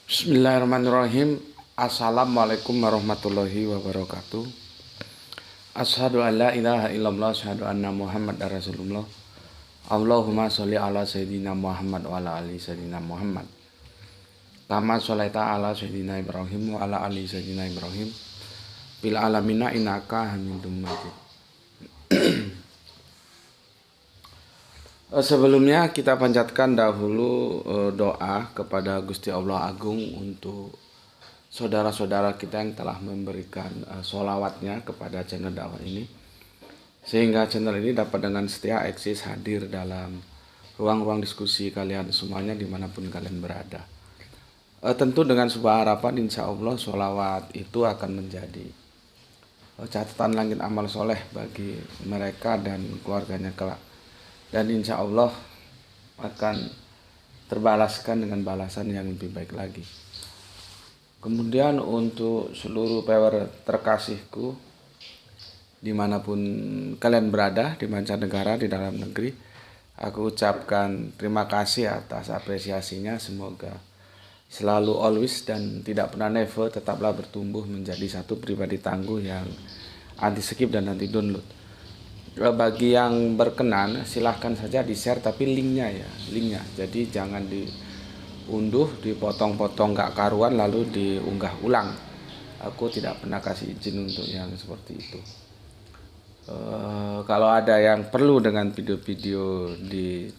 Bismillahirrahmanirrahim. Assalamualaikum warahmatullahi wabarakatuh. Asyhadu an la ilaha illallah, asyhadu anna Muhammadar Rasulullah. Allahumma sholli ala sayyidina Muhammad wa ala ali sayyidina Muhammad. Kama sholaita ala sayyidina Ibrahim wa ala ali sayyidina Ibrahim. Bil alamina innaka Hamidum Majid. Sebelumnya kita panjatkan dahulu doa kepada Gusti Allah Agung untuk saudara-saudara kita yang telah memberikan sholawatnya kepada channel dakwah ini, sehingga channel ini dapat dengan setia eksis hadir dalam ruang-ruang diskusi kalian semuanya dimanapun kalian berada. Tentu dengan sebuah harapan insya Allah sholawat itu akan menjadi catatan langit amal soleh bagi mereka dan keluarganya kelak, dan insya Allah akan terbalaskan dengan balasan yang lebih baik lagi. Kemudian untuk seluruh viewer terkasihku dimanapun kalian berada, di mancanegara, di dalam negeri, aku ucapkan terima kasih atas apresiasinya. Semoga selalu always dan tidak pernah never tetaplah bertumbuh menjadi satu pribadi tangguh yang anti skip dan anti download. Bagi yang berkenan silahkan saja di share, tapi linknya, jadi jangan diunduh, dipotong-potong gak karuan lalu diunggah ulang. Aku tidak pernah kasih izin untuk yang seperti itu. Kalau ada yang perlu dengan video-video di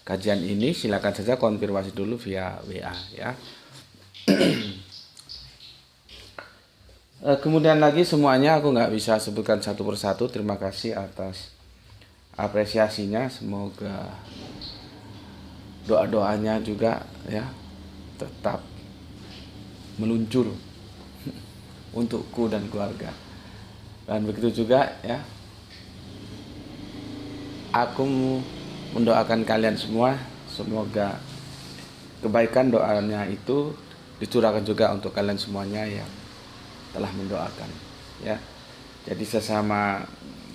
kajian ini, silakan saja konfirmasi dulu via WA ya. Kemudian lagi semuanya aku nggak bisa sebutkan satu persatu. Terima kasih atas apresiasinya. Semoga doa-doanya juga ya tetap meluncur untukku dan keluarga. Dan begitu juga ya, aku mendoakan kalian semua, semoga kebaikan doanya itu dicurahkan juga untuk kalian semuanya yang telah mendoakan ya. Jadi sesama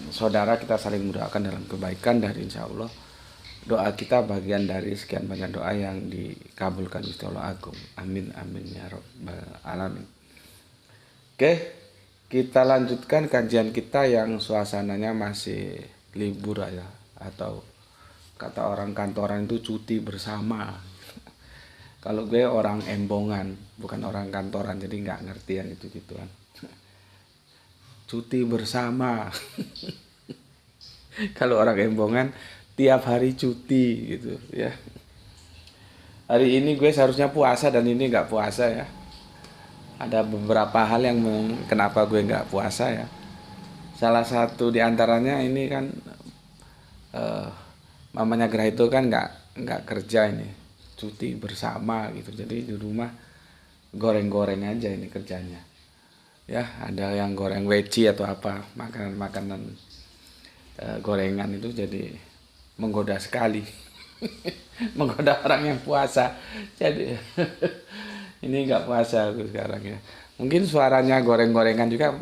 saudara kita saling mendoakan dalam kebaikan, dari insya Allah doa kita bagian dari sekian banyak doa yang dikabulkan Gusti Allah Agung. Amin amin ya rabbal alamin. Oke, kita lanjutkan kajian kita yang suasananya masih libur ya, atau kata orang kantoran itu cuti bersama. Kalau gue orang embongan, bukan orang kantoran, jadi nggak ngerti yang itu-gituan. Cuti bersama. Kalau orang embongan tiap hari cuti gitu ya. Hari ini gue seharusnya puasa dan ini nggak puasa ya. Ada beberapa hal yang kenapa gue nggak puasa ya. Salah satu diantaranya ini kan mamanya Gerah itu kan nggak kerja ini, cuti bersama gitu. Jadi di rumah goreng-goreng aja ini kerjanya ya. Ada yang goreng weci atau apa, makanan-makanan gorengan itu, jadi menggoda sekali. Menggoda orang yang puasa. Jadi ini nggak puasa aku sekarang ya. Mungkin suaranya goreng-gorengan juga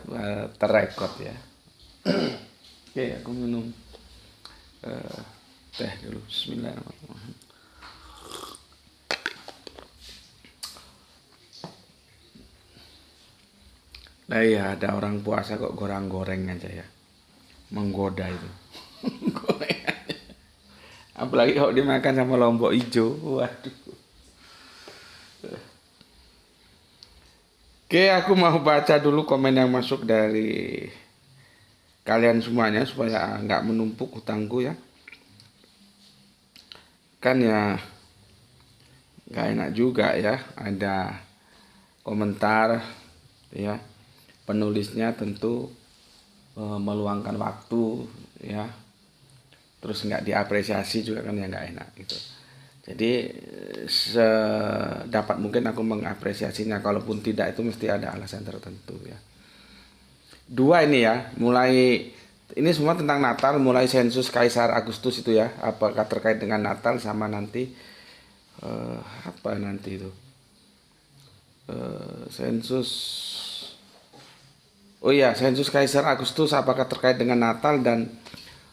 terrekod ya. Oke, aku minum teh dulu. Bismillahirrahmanirrahim. Nah iya, ada orang puasa kok goreng-goreng aja ya, menggoda itu. Gorengannya. Apalagi kalau dimakan sama lombok hijau, waduh. Oke, aku mau baca dulu komen yang masuk dari kalian semuanya supaya nggak menumpuk hutangku ya. Kan ya nggak enak juga ya, ada komentar ya, penulisnya tentu meluangkan waktu ya, terus nggak diapresiasi juga kan ya nggak enak gitu. Jadi sedapat mungkin aku mengapresiasinya, kalaupun tidak itu mesti ada alasan tertentu ya. Dua ini ya, mulai ini semua tentang Natal, mulai sensus Kaisar Agustus itu ya, apakah terkait dengan Natal sama nanti apa nanti itu sensus, oh iya, sensus Kaisar Agustus apakah terkait dengan Natal, dan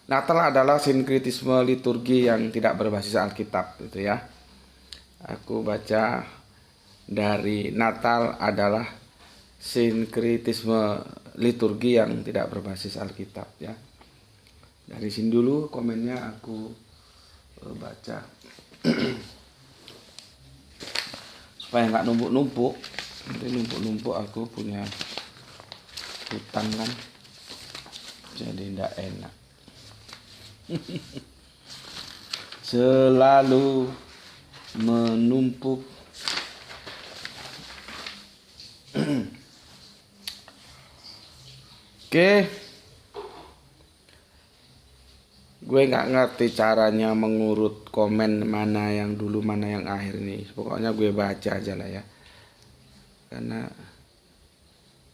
Natal adalah sinkretisme liturgi yang tidak berbasis Alkitab gitu ya. Aku baca dari Natal adalah sinkritisme liturgi yang tidak berbasis Alkitab ya. Dari sini dulu komennya aku baca supaya nggak numpuk-numpuk. Nanti numpuk-numpuk aku punya hutang kan, jadi tidak enak. Selalu menumpuk. Oke, gue nggak ngerti caranya mengurut komen mana yang dulu mana yang akhir nih. Pokoknya gue baca aja lah ya, karena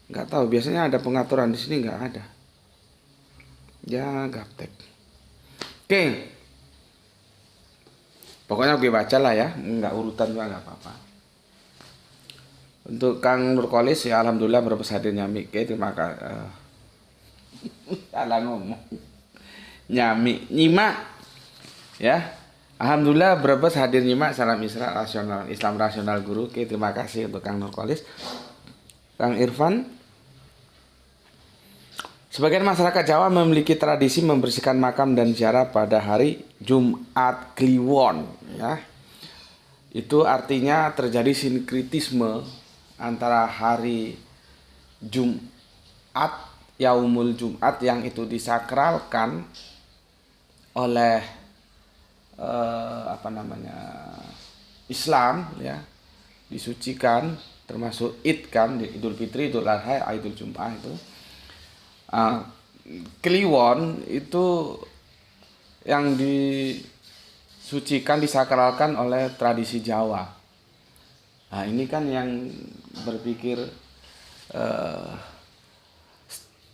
nggak tahu, biasanya ada pengaturan, di sini nggak ada ya, gaptek. Oke, pokoknya gue baca lah ya, nggak urutan juga nggak apa-apa. Untuk Kang Nurkolis ya, alhamdulillah berbesar hadirnya Mike, terima kasih. Salah ngomong, nyami nyimak ya, alhamdulillah berbes hadir nyimak. Salam Islam rasional guru. Oke, terima kasih untuk Kang Nurkolis. Kang Irfan, sebagian masyarakat Jawa memiliki tradisi membersihkan makam dan ziarah pada hari Jumat Kliwon ya. Itu artinya terjadi sinkritisme antara hari Jumat, Yaumul Jumat, yang itu disakralkan oleh Islam ya, disucikan, termasuk Id kan, di Idul Fitri, Idul Adha, Idul Jum'ah itu. Kliwon itu yang disucikan, disakralkan oleh tradisi Jawa. Nah ini kan yang berpikir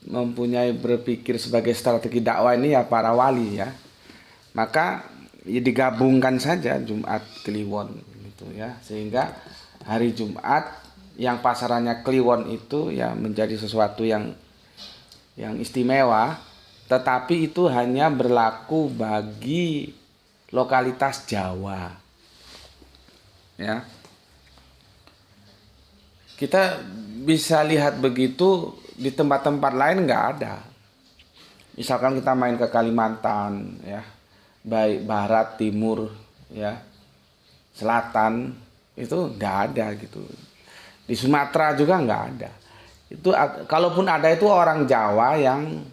mempunyai berpikir sebagai strategi dakwah ini ya para wali ya. Maka ya digabungkan saja Jumat Kliwon gitu ya, sehingga hari Jumat yang pasarannya Kliwon itu ya menjadi sesuatu yang istimewa, tetapi itu hanya berlaku bagi lokalitas Jawa ya. Kita bisa lihat begitu, di tempat-tempat lain nggak ada. Misalkan kita main ke Kalimantan ya, baik barat, timur ya, selatan, itu nggak ada gitu. Di Sumatera juga nggak ada. Itu kalaupun ada, itu orang Jawa yang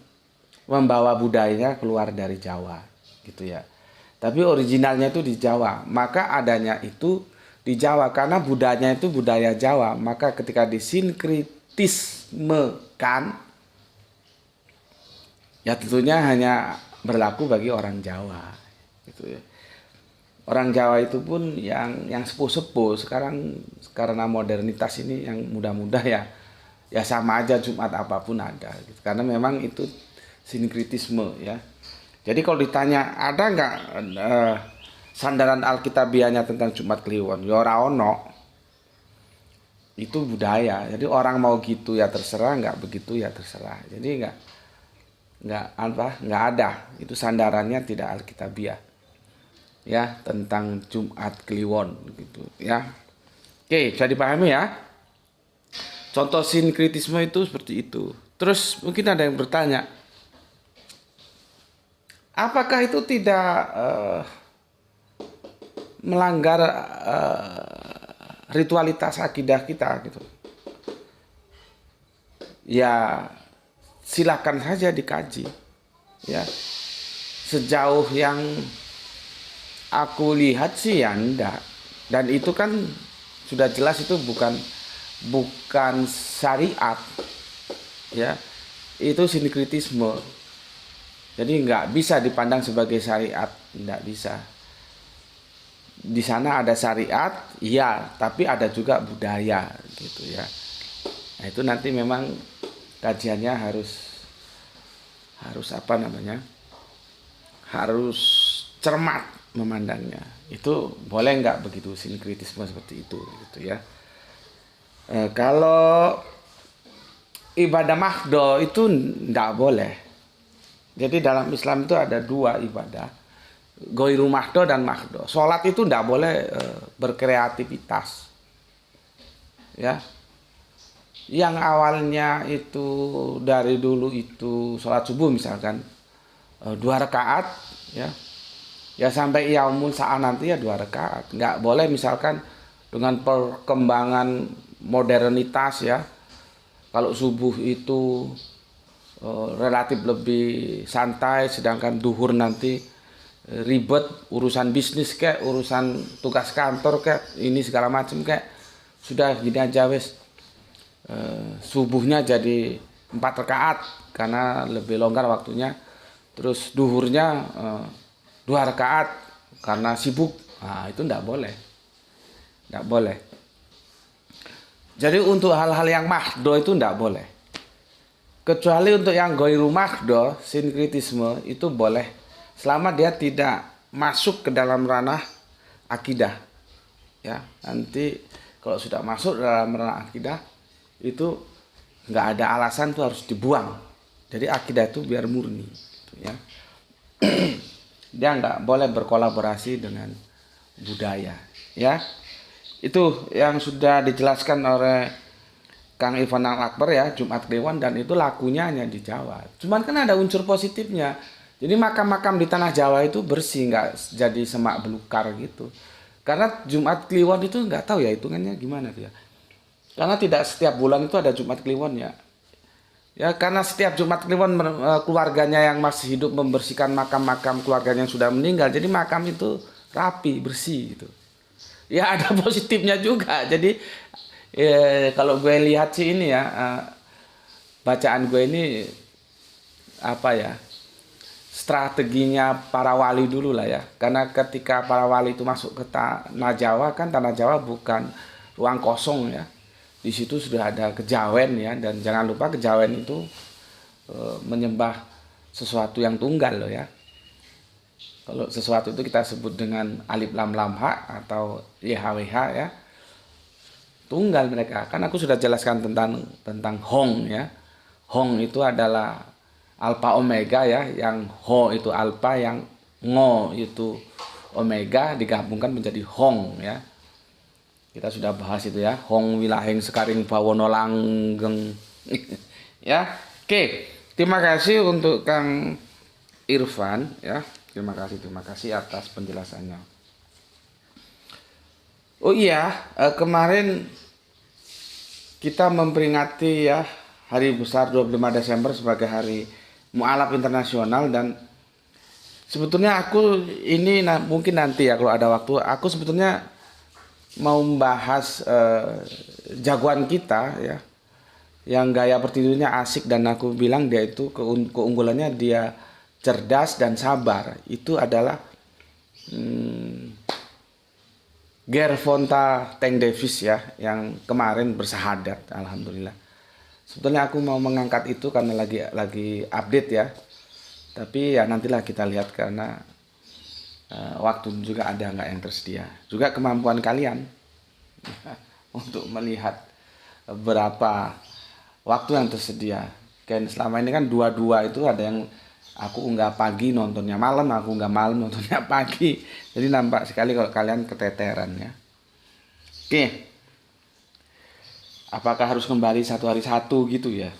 membawa budayanya keluar dari Jawa gitu ya. Tapi originalnya itu di Jawa. Maka adanya itu di Jawa karena budayanya itu budaya Jawa. Maka ketika disinkritismekan ya tentunya hanya berlaku bagi orang Jawa gitu ya. Orang Jawa itu pun yang sepuh-sepuh sekarang, karena modernitas ini yang muda-muda ya sama aja Jumat apapun ada gitu. Karena memang itu sinkritisme ya. Jadi kalau ditanya ada nggak sandaran alkitabiahnya tentang Jumat Kliwon, ya ora ono. Itu budaya. Jadi orang mau gitu ya terserah, nggak begitu ya terserah. Jadi nggak ada. Itu sandarannya tidak alkitabiah ya tentang Jumat Kliwon gitu ya. Oke, bisa dipahami ya. Contoh sinkritisme itu seperti itu. Terus mungkin ada yang bertanya, apakah itu tidak melanggar ritualitas akidah kita gitu? Ya silakan saja dikaji ya. Sejauh yang aku lihat sih ya enggak. Dan itu kan sudah jelas itu bukan syariat ya, itu sinkritisme. Jadi nggak bisa dipandang sebagai syariat, nggak bisa. Di sana ada syariat, iya, tapi ada juga budaya gitu ya. Nah itu nanti memang kajiannya harus harus cermat memandangnya. Itu boleh nggak begitu sinkritisme seperti itu gitu ya. Kalau ibadah mahdo itu nggak boleh. Jadi dalam Islam itu ada dua ibadah, goiru mahdo dan mahdo. Sholat itu nggak boleh berkreativitas. ya. Yang awalnya itu dari dulu itu sholat subuh misalkan 2 rakaat, ya. Ya sampai yaumul sa'a nanti ya 2 rakaat. Nggak boleh misalkan dengan perkembangan modernitas ya. Kalau subuh itu relatif lebih santai, sedangkan duhur nanti ribet, urusan bisnis kayak, urusan tugas kantor kayak, ini segala macam kayak, sudah gini aja wes. Subuhnya jadi 4 rakaat karena lebih longgar waktunya. Terus duhurnya 2 rakaat karena sibuk. Nah, itu enggak boleh. Enggak boleh. Jadi untuk hal-hal yang mahdo itu enggak boleh. Kecuali untuk yang ghairu mahdo, sinkritisme itu boleh. Selama dia tidak masuk ke dalam ranah akidah. Ya, nanti kalau sudah masuk dalam ranah akidah itu enggak ada alasan tuh harus dibuang. Jadi akidah itu biar murni, ya. Dia nggak boleh berkolaborasi dengan budaya, ya. Itu yang sudah dijelaskan oleh Kang Ivan Al-Akbar ya, Jumat Kliwon, dan itu lakunya hanya di Jawa. Cuman kan ada unsur positifnya. Jadi makam-makam di tanah Jawa itu bersih, nggak jadi semak belukar gitu. Karena Jumat Kliwon itu nggak tahu ya hitungannya gimana tuh ya. Karena tidak setiap bulan itu ada Jumat Kliwon ya. Ya, karena setiap Jumat Kliwon keluarganya yang masih hidup membersihkan makam-makam keluarganya yang sudah meninggal. Jadi makam itu rapi, bersih gitu. Ya ada positifnya juga. Jadi kalau gue lihat sih ini ya, bacaan gue ini apa ya, strateginya para wali dulu lah ya. Karena ketika para wali itu masuk ke tanah Jawa, kan tanah Jawa bukan ruang kosong ya. Di situ sudah ada kejawen ya, dan jangan lupa kejawen itu menyembah sesuatu yang tunggal loh ya. Kalau sesuatu itu kita sebut dengan alif lam lam ha atau YHWH ya. Tunggal mereka. Kan aku sudah jelaskan tentang Hong ya. Hong itu adalah alpha omega ya, yang Ho itu alpha, yang Ngo itu omega, digabungkan menjadi Hong ya. Kita sudah bahas itu ya, Hong wilaheng sekaring bawono langgeng. Ya, oke. Terima kasih untuk Kang Irfan ya. Terima kasih atas penjelasannya. Oh iya, kemarin kita memperingati ya Hari Besar 25 Desember sebagai Hari Mu'alaf Internasional, dan sebetulnya aku ini mungkin nanti ya kalau ada waktu, aku sebetulnya mau membahas jagoan kita ya, yang gaya bertidurnya asik, dan aku bilang dia itu keunggulannya dia cerdas dan sabar. Itu adalah Gervonta Tank Davis ya, yang kemarin bersahadat, alhamdulillah. Sebetulnya aku mau mengangkat itu karena lagi update ya, tapi ya nantilah kita lihat karena waktu juga ada nggak yang tersedia, juga kemampuan kalian untuk melihat berapa waktu yang tersedia. Kan selama ini kan dua-dua itu, ada yang aku unggah pagi nontonnya malam, aku unggah malam nontonnya pagi, jadi nampak sekali kalau kalian keteteran ya. Oke, apakah harus kembali 1 hari 1 gitu ya?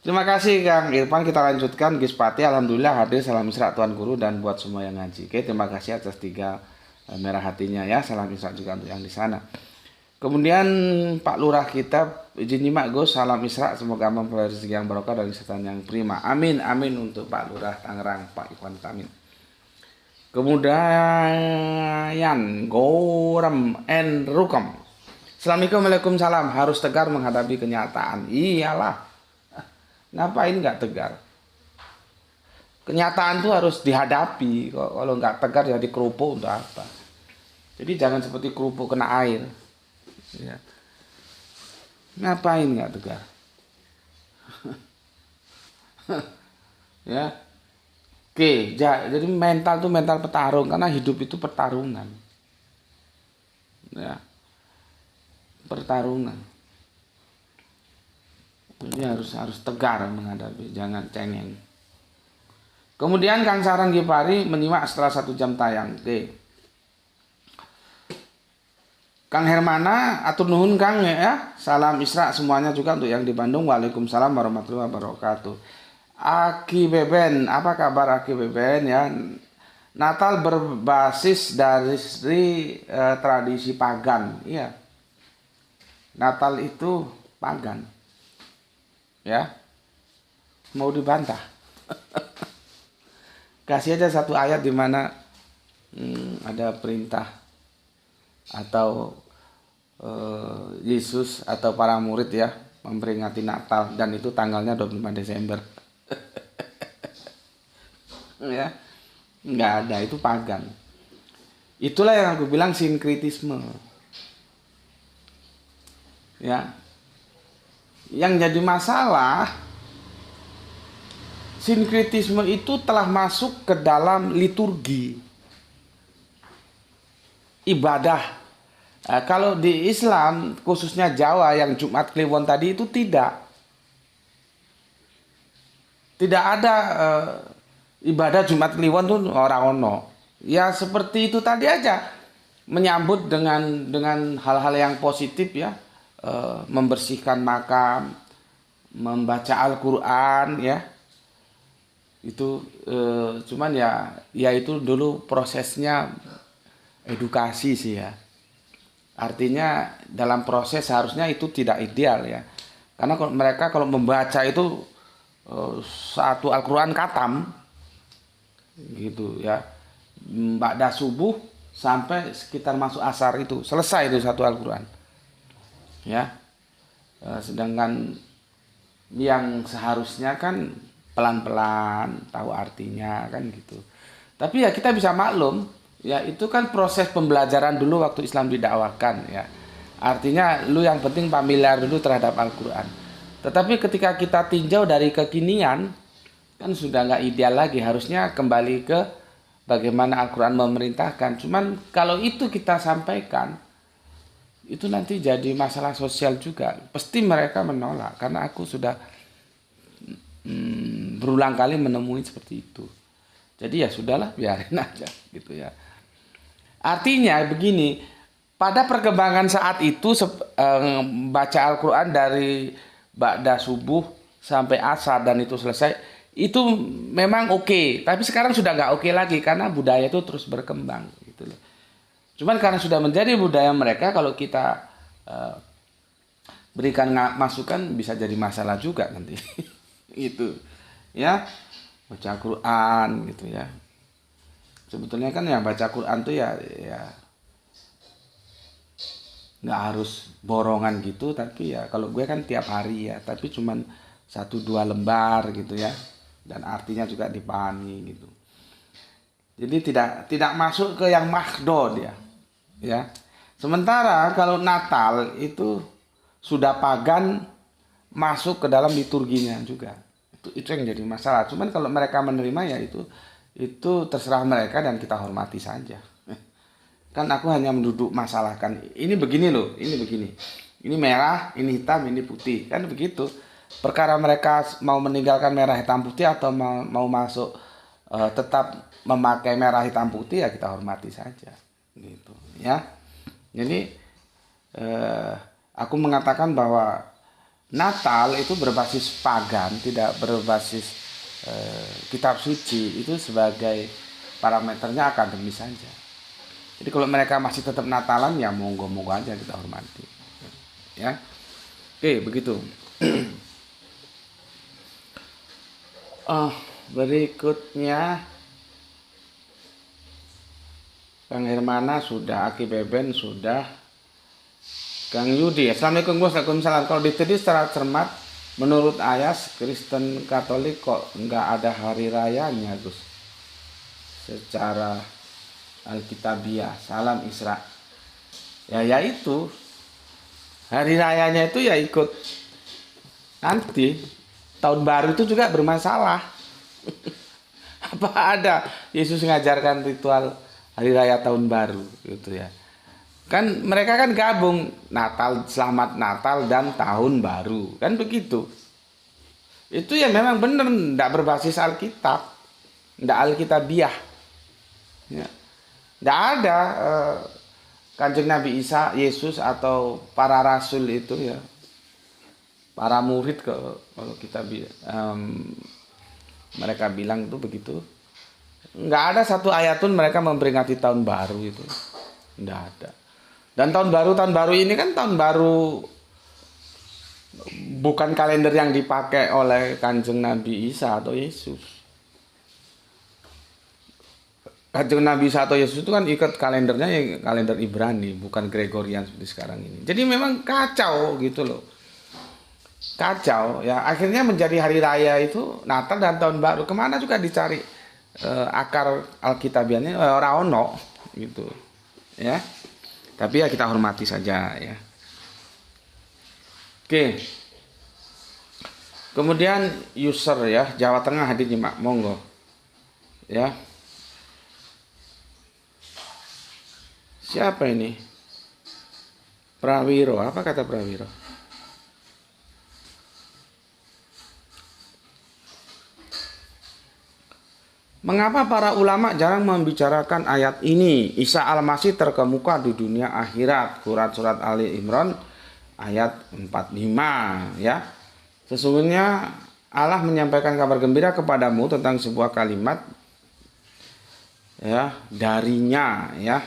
Terima kasih Kang Irfan, kita lanjutkan. Gispati alhamdulillah hadir, salam isra Tuan Guru dan buat semua yang ngaji. Oke, terima kasih atas 3 merah hatinya ya, salam isra juga untuk yang di sana. Kemudian Pak Lurah kita izin nyimak Gus, salam isra, semoga memperoleh rezeki yang barokah dan kesehatan yang prima. Amin, amin untuk Pak Lurah Tangerang, Pak Iwan Tamin. Kemudian Gorem and Rukem. Assalamualaikum, waalaikumsalam. Harus tegar menghadapi kenyataan. Iyalah. Ngapain nggak tegar? Kenyataan tuh harus dihadapi. Kalau nggak tegar jadi kerupuk untuk apa? Jadi jangan seperti kerupuk kena air. Ya. Ngapain nggak tegar? Ya. Oke, jadi mental tuh mental petarung, karena hidup itu pertarungan. Ya. Pertarungan. Jadi harus tegar menghadapi, jangan cengeng. Kemudian Kang Sarang Gipari menyimak setelah 1 jam tayang. Oke. Kang Hermana, atur nuhun Kang ya. Salam Isra semuanya juga untuk yang di Bandung. Waalaikumsalam warahmatullahi wabarakatuh. Aki Beben, apa kabar Aki Beben ya? Natal berbasis dari tradisi pagan, iya. Natal itu pagan, ya. Mau dibantah? Kasih aja satu ayat di mana ada perintah atau Yesus atau para murid ya memperingati Natal dan itu tanggalnya 25 Desember. Ya, nggak ada, itu pagan. Itulah yang aku bilang sinkritisme. Ya, yang jadi masalah sinkritisme itu telah masuk ke dalam liturgi ibadah. Kalau di Islam khususnya Jawa yang Jumat Kliwon tadi itu tidak ada ibadah Jumat Kliwon tuh orang ono. Ya seperti itu tadi aja, menyambut dengan hal-hal yang positif ya, membersihkan makam, membaca Al-Quran ya. Itu cuman ya itu dulu prosesnya edukasi sih ya. Artinya dalam proses seharusnya itu tidak ideal ya. Karena kalau mereka membaca itu satu Al-Quran katam gitu ya. Ba'da subuh sampai sekitar masuk asar itu selesai itu satu Al-Quran. Ya. Sedangkan yang seharusnya kan pelan-pelan tahu artinya kan gitu. Tapi ya kita bisa maklum, ya itu kan proses pembelajaran dulu waktu Islam didakwakan ya. Artinya lu yang penting familiar dulu terhadap Al-Quran. Tetapi ketika kita tinjau dari kekinian, kan sudah nggak ideal lagi. Harusnya kembali ke bagaimana Al-Quran memerintahkan. Cuman kalau itu kita sampaikan, itu nanti jadi masalah sosial juga. Pasti mereka menolak, karena aku sudah berulang kali menemui seperti itu. Jadi ya sudahlah, biarin aja gitu ya. Artinya begini, pada perkembangan saat itu baca Al-Quran dari ba'da subuh sampai asar dan itu selesai, itu memang oke. Tapi sekarang sudah nggak oke lagi karena budaya itu terus berkembang gitu loh. Cuman karena sudah menjadi budaya mereka, kalau kita berikan masukan bisa jadi masalah juga nanti. Gitu ya, baca Quran gitu ya. Sebetulnya kan yang baca Quran tuh ya nggak harus borongan gitu, tapi ya kalau gue kan tiap hari ya, tapi cuman 1-2 lembar gitu ya, dan artinya juga dipahami gitu. Jadi tidak masuk ke yang mahdod ya. Sementara kalau Natal itu sudah pagan masuk ke dalam liturginya juga. Itu yang jadi masalah. Cuman kalau mereka menerima ya itu terserah mereka dan kita hormati saja. Kan aku hanya menduduk masalahkan. Ini begini loh, ini begini. Ini merah, ini hitam, ini putih. Kan begitu. Perkara mereka mau meninggalkan merah hitam putih atau mau masuk tetap memakai merah hitam putih, ya kita hormati saja. Gitu ya. Jadi aku mengatakan bahwa Natal itu berbasis pagan, tidak berbasis kitab suci. Itu sebagai parameternya akademis saja. Jadi kalau mereka masih tetap Natalan, ya monggo-monggo aja kita hormati. Ya, oke begitu. Berikutnya Kang Hermana sudah, Aki Beben sudah, Kang Yudi, Assalamualaikum Gus, Waalaikumsalam. Kalau diteliti secara cermat, menurut Ayas, Kristen Katolik kok nggak ada hari rayanya Gus? Secara Alkitabiah, salam Isra. Ya itu, hari rayanya itu ya ikut nanti. Tahun baru itu juga bermasalah. Apa ada Yesus mengajarkan ritual hari raya tahun baru gitu ya? Kan mereka kan gabung Natal, selamat Natal dan tahun baru, kan begitu. Itu ya memang benar tidak berbasis Alkitab, tidak Alkitabiah. Ya. Tidak ada Kanjeng Nabi Isa, Yesus atau para rasul itu ya, para murid kalau kita mereka bilang itu begitu. Nggak ada satu ayat pun mereka memperingati tahun baru itu, nggak ada. Dan tahun baru ini kan tahun baru bukan kalender yang dipakai oleh Kanjeng Nabi Isa atau Yesus. Kanjeng Nabi Isa atau Yesus itu kan ikut kalendernya ya kalender Ibrani, bukan Gregorian seperti sekarang ini. Jadi memang kacau gitu loh. Kacau ya, akhirnya menjadi hari raya itu Natal dan tahun baru. Kemana juga dicari akar Alkitabiannya ora ono gitu. Ya. Tapi ya kita hormati saja ya. Oke. Kemudian user ya, Jawa Tengah hadir nyimak, monggo. Ya. Siapa ini? Prawiro, apa kata Prawiro? Mengapa para ulama jarang membicarakan ayat ini? Isa Al-Masih terkemuka di dunia akhirat. Quran surat Ali Imran ayat 45 ya. Sesungguhnya Allah menyampaikan kabar gembira kepadamu tentang sebuah kalimat ya darinya ya.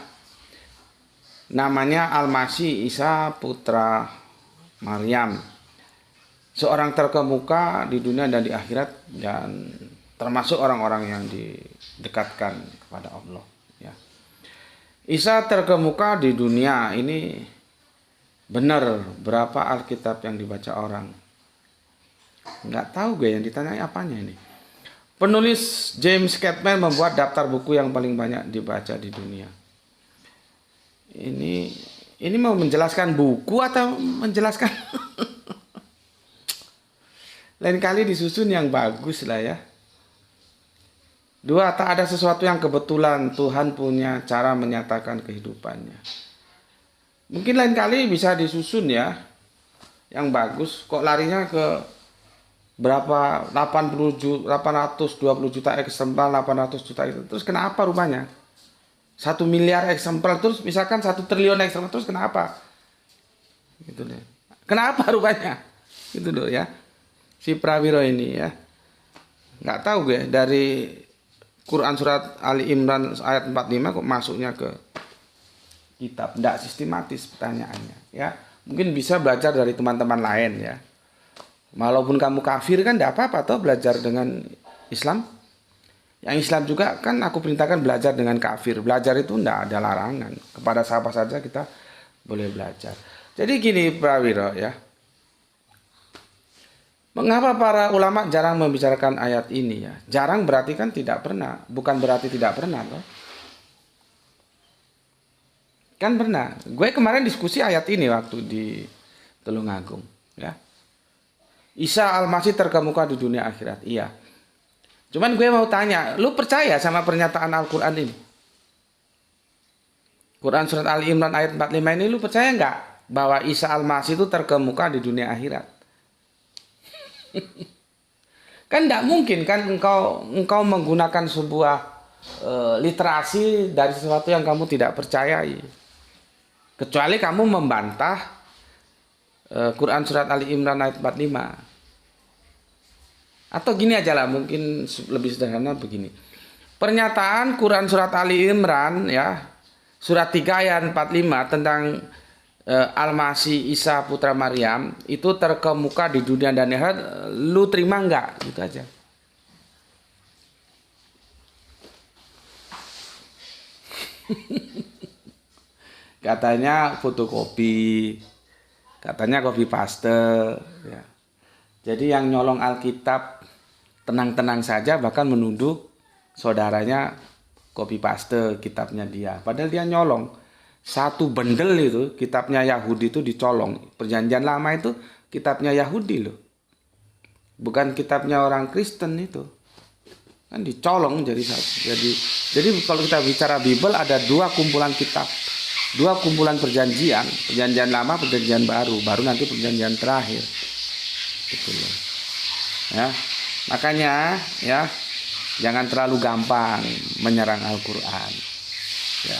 Namanya Al-Masih, Isa putra Maryam. Seorang terkemuka di dunia dan di akhirat dan termasuk orang-orang yang didekatkan kepada Allah ya. Isa terkemuka di dunia ini benar. Berapa Alkitab yang dibaca orang? Nggak tahu gue, yang ditanyai apanya ini. Penulis James Campbell membuat daftar buku yang paling banyak dibaca di dunia. Ini mau menjelaskan buku atau menjelaskan lain kali disusun yang bagus lah ya. 2, tak ada sesuatu yang kebetulan. Tuhan punya cara menyatakan kehidupannya. Mungkin lain kali bisa disusun ya yang bagus. Kok larinya ke berapa 820 juta eksemplar, 800 juta itu. Terus kenapa rupanya? 1 miliar eksemplar, terus misalkan 1 triliun eksemplar, terus kenapa? Gitu deh. Kenapa rupanya? Gitu loh ya. Si Prawiro ini ya. Nggak tahu gue, dari Quran surat Ali Imran ayat 45 kok masuknya ke kitab. Nggak sistematis pertanyaannya ya. Mungkin bisa belajar dari teman-teman lain ya. Walaupun kamu kafir kan nggak apa-apa toh belajar dengan Islam. Yang Islam juga kan aku perintahkan belajar dengan kafir. Belajar itu tidak ada larangan. Kepada siapa saja kita boleh belajar. Jadi gini Prawiro ya. Mengapa para ulama jarang membicarakan ayat ini ya? Jarang berarti kan tidak pernah. Bukan berarti tidak pernah loh. Kan pernah. Gue kemarin diskusi ayat ini waktu di Tulungagung ya. Isa Al-Masih terkemuka di dunia akhirat. Iya. Cuman gue mau tanya, lu percaya sama pernyataan Al-Quran ini? Quran surat Ali Imran ayat 45 ini lu percaya nggak bahwa Isa Al-Masih itu terkemuka di dunia akhirat? Kan nggak mungkin kan engkau menggunakan sebuah literasi dari sesuatu yang kamu tidak percayai. Kecuali kamu membantah Quran surat Ali Imran ayat 45. Atau gini aja lah, mungkin lebih sederhana begini. Pernyataan Quran surat Ali Imran ya, surat 3 ayat 45 tentang Al-Masih Isa putra Maryam itu terkemuka di dunia dan akhirat, lu terima enggak? Gitu aja. Katanya fotokopi, katanya copy paste ya. Jadi yang nyolong Alkitab tenang-tenang saja, bahkan menuduh saudaranya copy paste kitabnya dia. Padahal dia nyolong. Satu bendel itu kitabnya Yahudi itu dicolong. Perjanjian lama itu kitabnya Yahudi loh. Bukan kitabnya orang Kristen itu. Kan dicolong jadi kalau kita bicara Bible ada 2 kumpulan kitab. 2 kumpulan perjanjian. Perjanjian lama, perjanjian baru. Baru nanti perjanjian terakhir. Gitu loh. Ya. Makanya ya jangan terlalu gampang menyerang Al-Quran ya.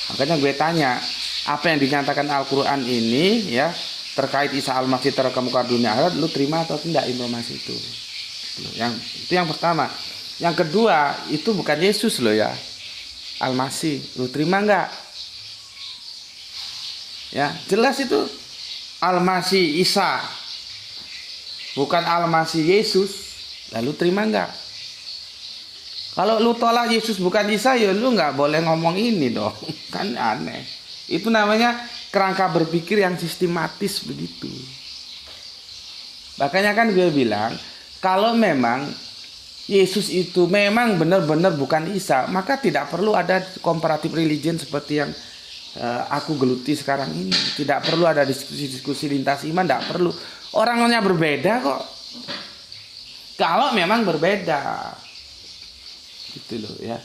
Makanya gue tanya, apa yang dinyatakan Al-Quran ini ya terkait Isa Al-Masih terkemuka dunia akhirat, lu terima atau tidak informasi itu? Itu yang pertama. Yang kedua, itu bukan Yesus loh ya, Al-Masih, lu terima nggak? Ya jelas itu Al-Masih Isa, bukan Al-Masih Yesus. Lalu terima nggak? Kalau lu tolak Yesus bukan Isa, ya lu nggak boleh ngomong ini dong. Kan aneh. Itu namanya kerangka berpikir yang sistematis begitu. Makanya kan gue bilang, kalau memang Yesus itu memang benar-benar bukan Isa, maka tidak perlu ada comparative religion seperti yang aku geluti sekarang ini. Tidak perlu ada diskusi-diskusi lintas iman, tidak perlu. Orangnya berbeda kok. Kalau memang berbeda. Gitu loh ya.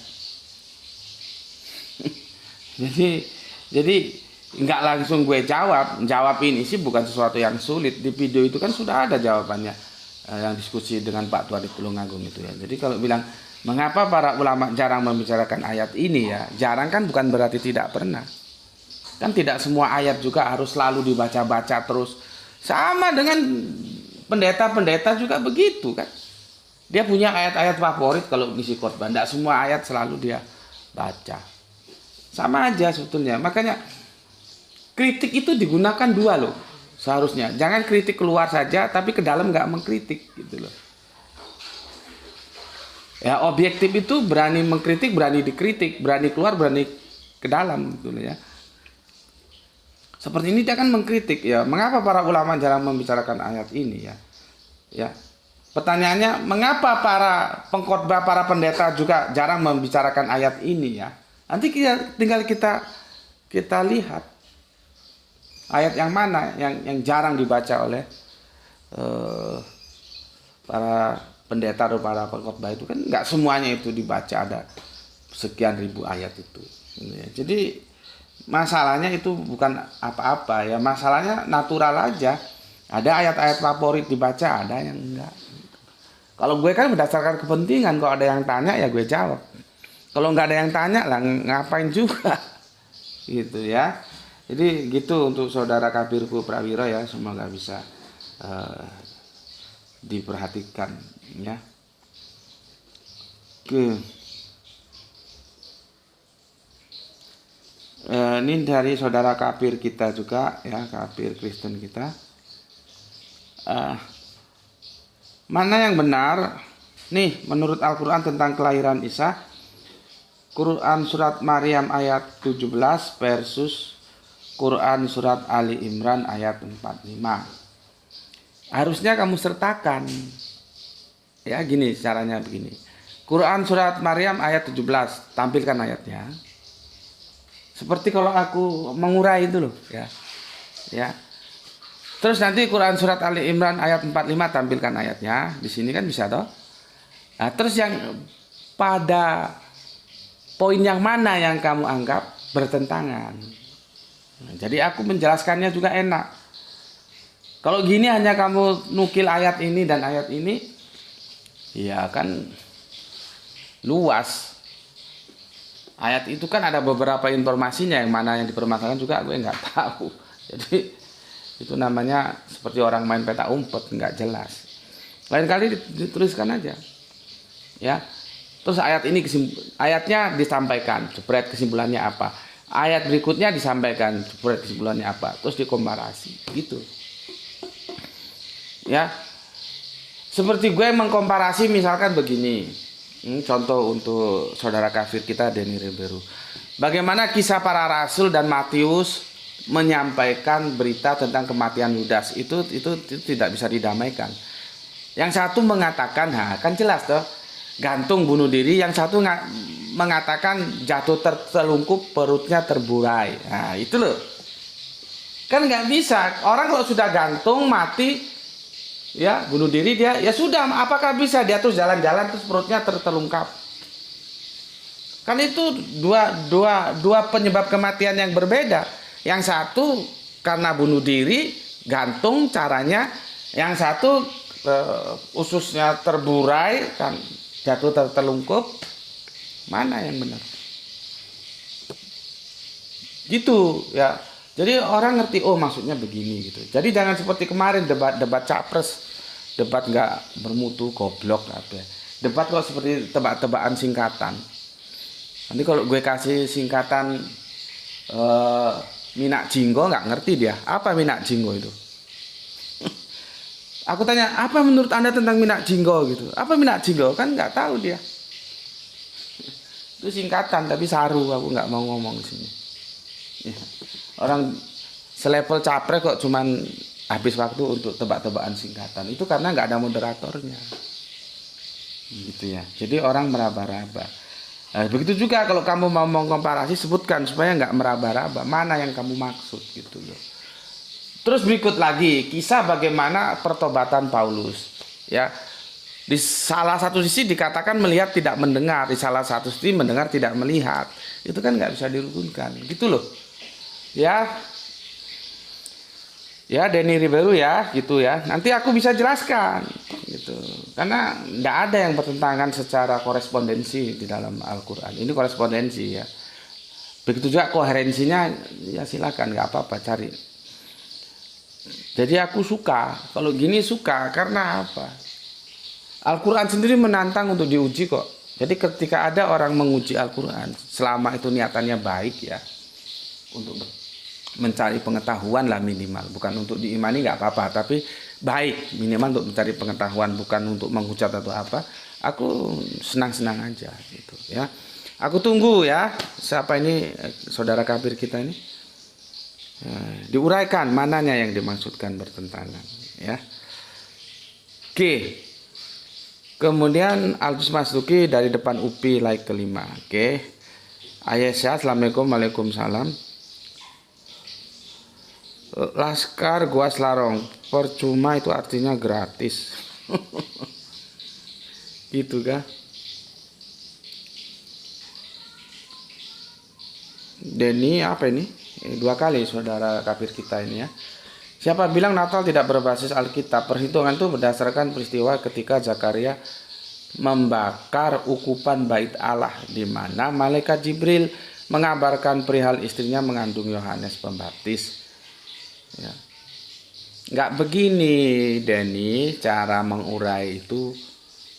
Jadi nggak langsung gue jawab ini sih bukan sesuatu yang sulit. Di video itu kan sudah ada jawabannya yang diskusi dengan Pak Tuan di Tulungagung itu ya. Jadi kalau bilang mengapa para ulama jarang membicarakan ayat ini ya, jarang kan bukan berarti tidak pernah. Kan tidak semua ayat juga harus selalu dibaca-baca terus. Sama dengan pendeta-pendeta juga begitu kan. Dia punya ayat-ayat favorit kalau ngisi khotbah. Tidak semua ayat selalu dia baca. Sama aja sebetulnya. Makanya kritik itu digunakan dua loh seharusnya. Jangan kritik keluar saja tapi ke dalam nggak mengkritik gitu loh. Ya objektif itu berani mengkritik, berani dikritik, berani keluar, berani ke dalam gitu loh ya. Seperti ini dia kan mengkritik ya. Mengapa para ulama jarang membicarakan ayat ini ya? Ya. Pertanyaannya, mengapa para pengkhotbah, para pendeta juga jarang membicarakan ayat ini ya? Nanti tinggal kita lihat ayat yang mana yang jarang dibaca oleh para pendeta atau para pengkhotbah itu kan nggak semuanya itu dibaca, ada sekian ribu ayat itu. Jadi masalahnya itu bukan apa-apa ya, masalahnya natural aja. Ada ayat-ayat favorit dibaca, ada yang enggak. Kalau gue kan berdasarkan kepentingan, kalau ada yang tanya ya gue jawab. Kalau nggak ada yang tanya lah ngapain juga, gitu ya. Jadi gitu untuk saudara Kabirku Prawiro ya, semoga bisa diperhatikan ya. Oke. Ini dari saudara kafir kita juga ya, kafir Kristen kita. Mana yang benar? Nih, menurut Al-Quran tentang kelahiran Isa, Quran surat Maryam ayat 17 versus Quran surat Ali Imran ayat 45. Harusnya kamu sertakan. Ya, gini caranya begini. Quran surat Maryam ayat 17, tampilkan ayatnya. Seperti kalau aku mengurai itu loh, ya. Ya. Terus nanti Quran surat Ali Imran ayat 45 tampilkan ayatnya. Di sini kan bisa toh. Nah, terus yang pada poin yang mana yang kamu anggap bertentangan. Nah, jadi aku menjelaskannya juga enak. Kalau gini hanya kamu nukil ayat ini dan ayat ini, ya kan luas. Ayat itu kan ada beberapa informasinya, yang mana yang dipermasalahkan juga gue nggak tahu. Jadi itu namanya seperti orang main peta umpet, nggak jelas. Lain kali dituliskan aja, ya. Terus ayat ini ayatnya disampaikan, jebret kesimpulannya apa. Ayat berikutnya disampaikan, jebret kesimpulannya apa. Terus dikomparasi, gitu. Ya, seperti gue mengkomparasi misalkan begini. Contoh untuk saudara kafir kita Denny Ribeiro. Bagaimana kisah para rasul dan Matius menyampaikan berita tentang kematian Yudas itu tidak bisa didamaikan. Yang satu mengatakan, kan jelas toh, gantung bunuh diri. Yang satu mengatakan jatuh tertelungkup, perutnya terburai. Nah itu loh, kan nggak bisa. Orang kalau sudah gantung mati, ya bunuh diri dia, ya sudah. Apakah bisa dia terus jalan-jalan terus perutnya tertelungkap? Kan itu dua penyebab kematian yang berbeda. Yang satu karena bunuh diri, gantung caranya. Yang satu ususnya terburai, kan jatuh tertelungkup. Mana yang benar? Gitu ya. Jadi orang ngerti, oh maksudnya begini gitu. Jadi jangan seperti kemarin debat capres, debat nggak bermutu, goblok apa ya. Debat kok seperti tebak-tebakan singkatan. Nanti kalau gue kasih singkatan eh, Minak Jinggo, nggak ngerti dia. Apa Minak Jinggo itu? Aku tanya, apa menurut Anda tentang Minak Jinggo gitu? Apa Minak Jinggo? Kan nggak tahu dia. Itu singkatan tapi saru, aku nggak mau ngomong di sini. Ya. Orang selevel capres kok cuman habis waktu untuk tebak-tebakan singkatan. Itu karena nggak ada moderatornya. Gitu ya. Jadi orang meraba-raba. Nah, begitu juga kalau kamu mau mengkomparasi, sebutkan supaya nggak meraba-raba mana yang kamu maksud gitu loh. Terus berikut lagi kisah bagaimana pertobatan Paulus. Ya, di salah satu sisi dikatakan melihat tidak mendengar, di salah satu sisi mendengar tidak melihat. Itu kan nggak bisa dirukunkan, gitu loh. Ya, ya Denny Ribeiro ya, gitu ya. Nanti aku bisa jelaskan, gitu. Karena nggak ada yang bertentangan secara korespondensi di dalam Al-Quran. Ini korespondensi ya. Begitu juga koherensinya, ya silakan, nggak apa-apa cari. Jadi aku suka, kalau gini suka karena apa? Al-Quran sendiri menantang untuk diuji kok. Jadi ketika ada orang menguji Al-Quran, selama itu niatannya baik ya, untuk mencari pengetahuan lah minimal, bukan untuk diimani nggak apa-apa, tapi baik minimal untuk mencari pengetahuan, bukan untuk menghujat atau apa. Aku senang-senang aja gitu ya. Aku tunggu ya, siapa ini saudara kafir kita ini, diuraikan mananya yang dimaksudkan bertentangan ya. Oke. Kemudian Aldus Masuki dari depan UPI like kelima. Oke. Ayesya, assalamualaikum, waalaikumsalam. Laskar Gua Selarong, percuma itu artinya gratis. Gitu kan? Denny apa ini? Dua kali saudara kafir kita ini ya. Siapa bilang Natal tidak berbasis Alkitab? Perhitungan itu berdasarkan peristiwa ketika Zakaria membakar ukupan bait Allah, di mana malaikat Jibril mengabarkan perihal istrinya mengandung Yohanes Pembaptis. Ya. Nggak begini, Denny, cara mengurai itu.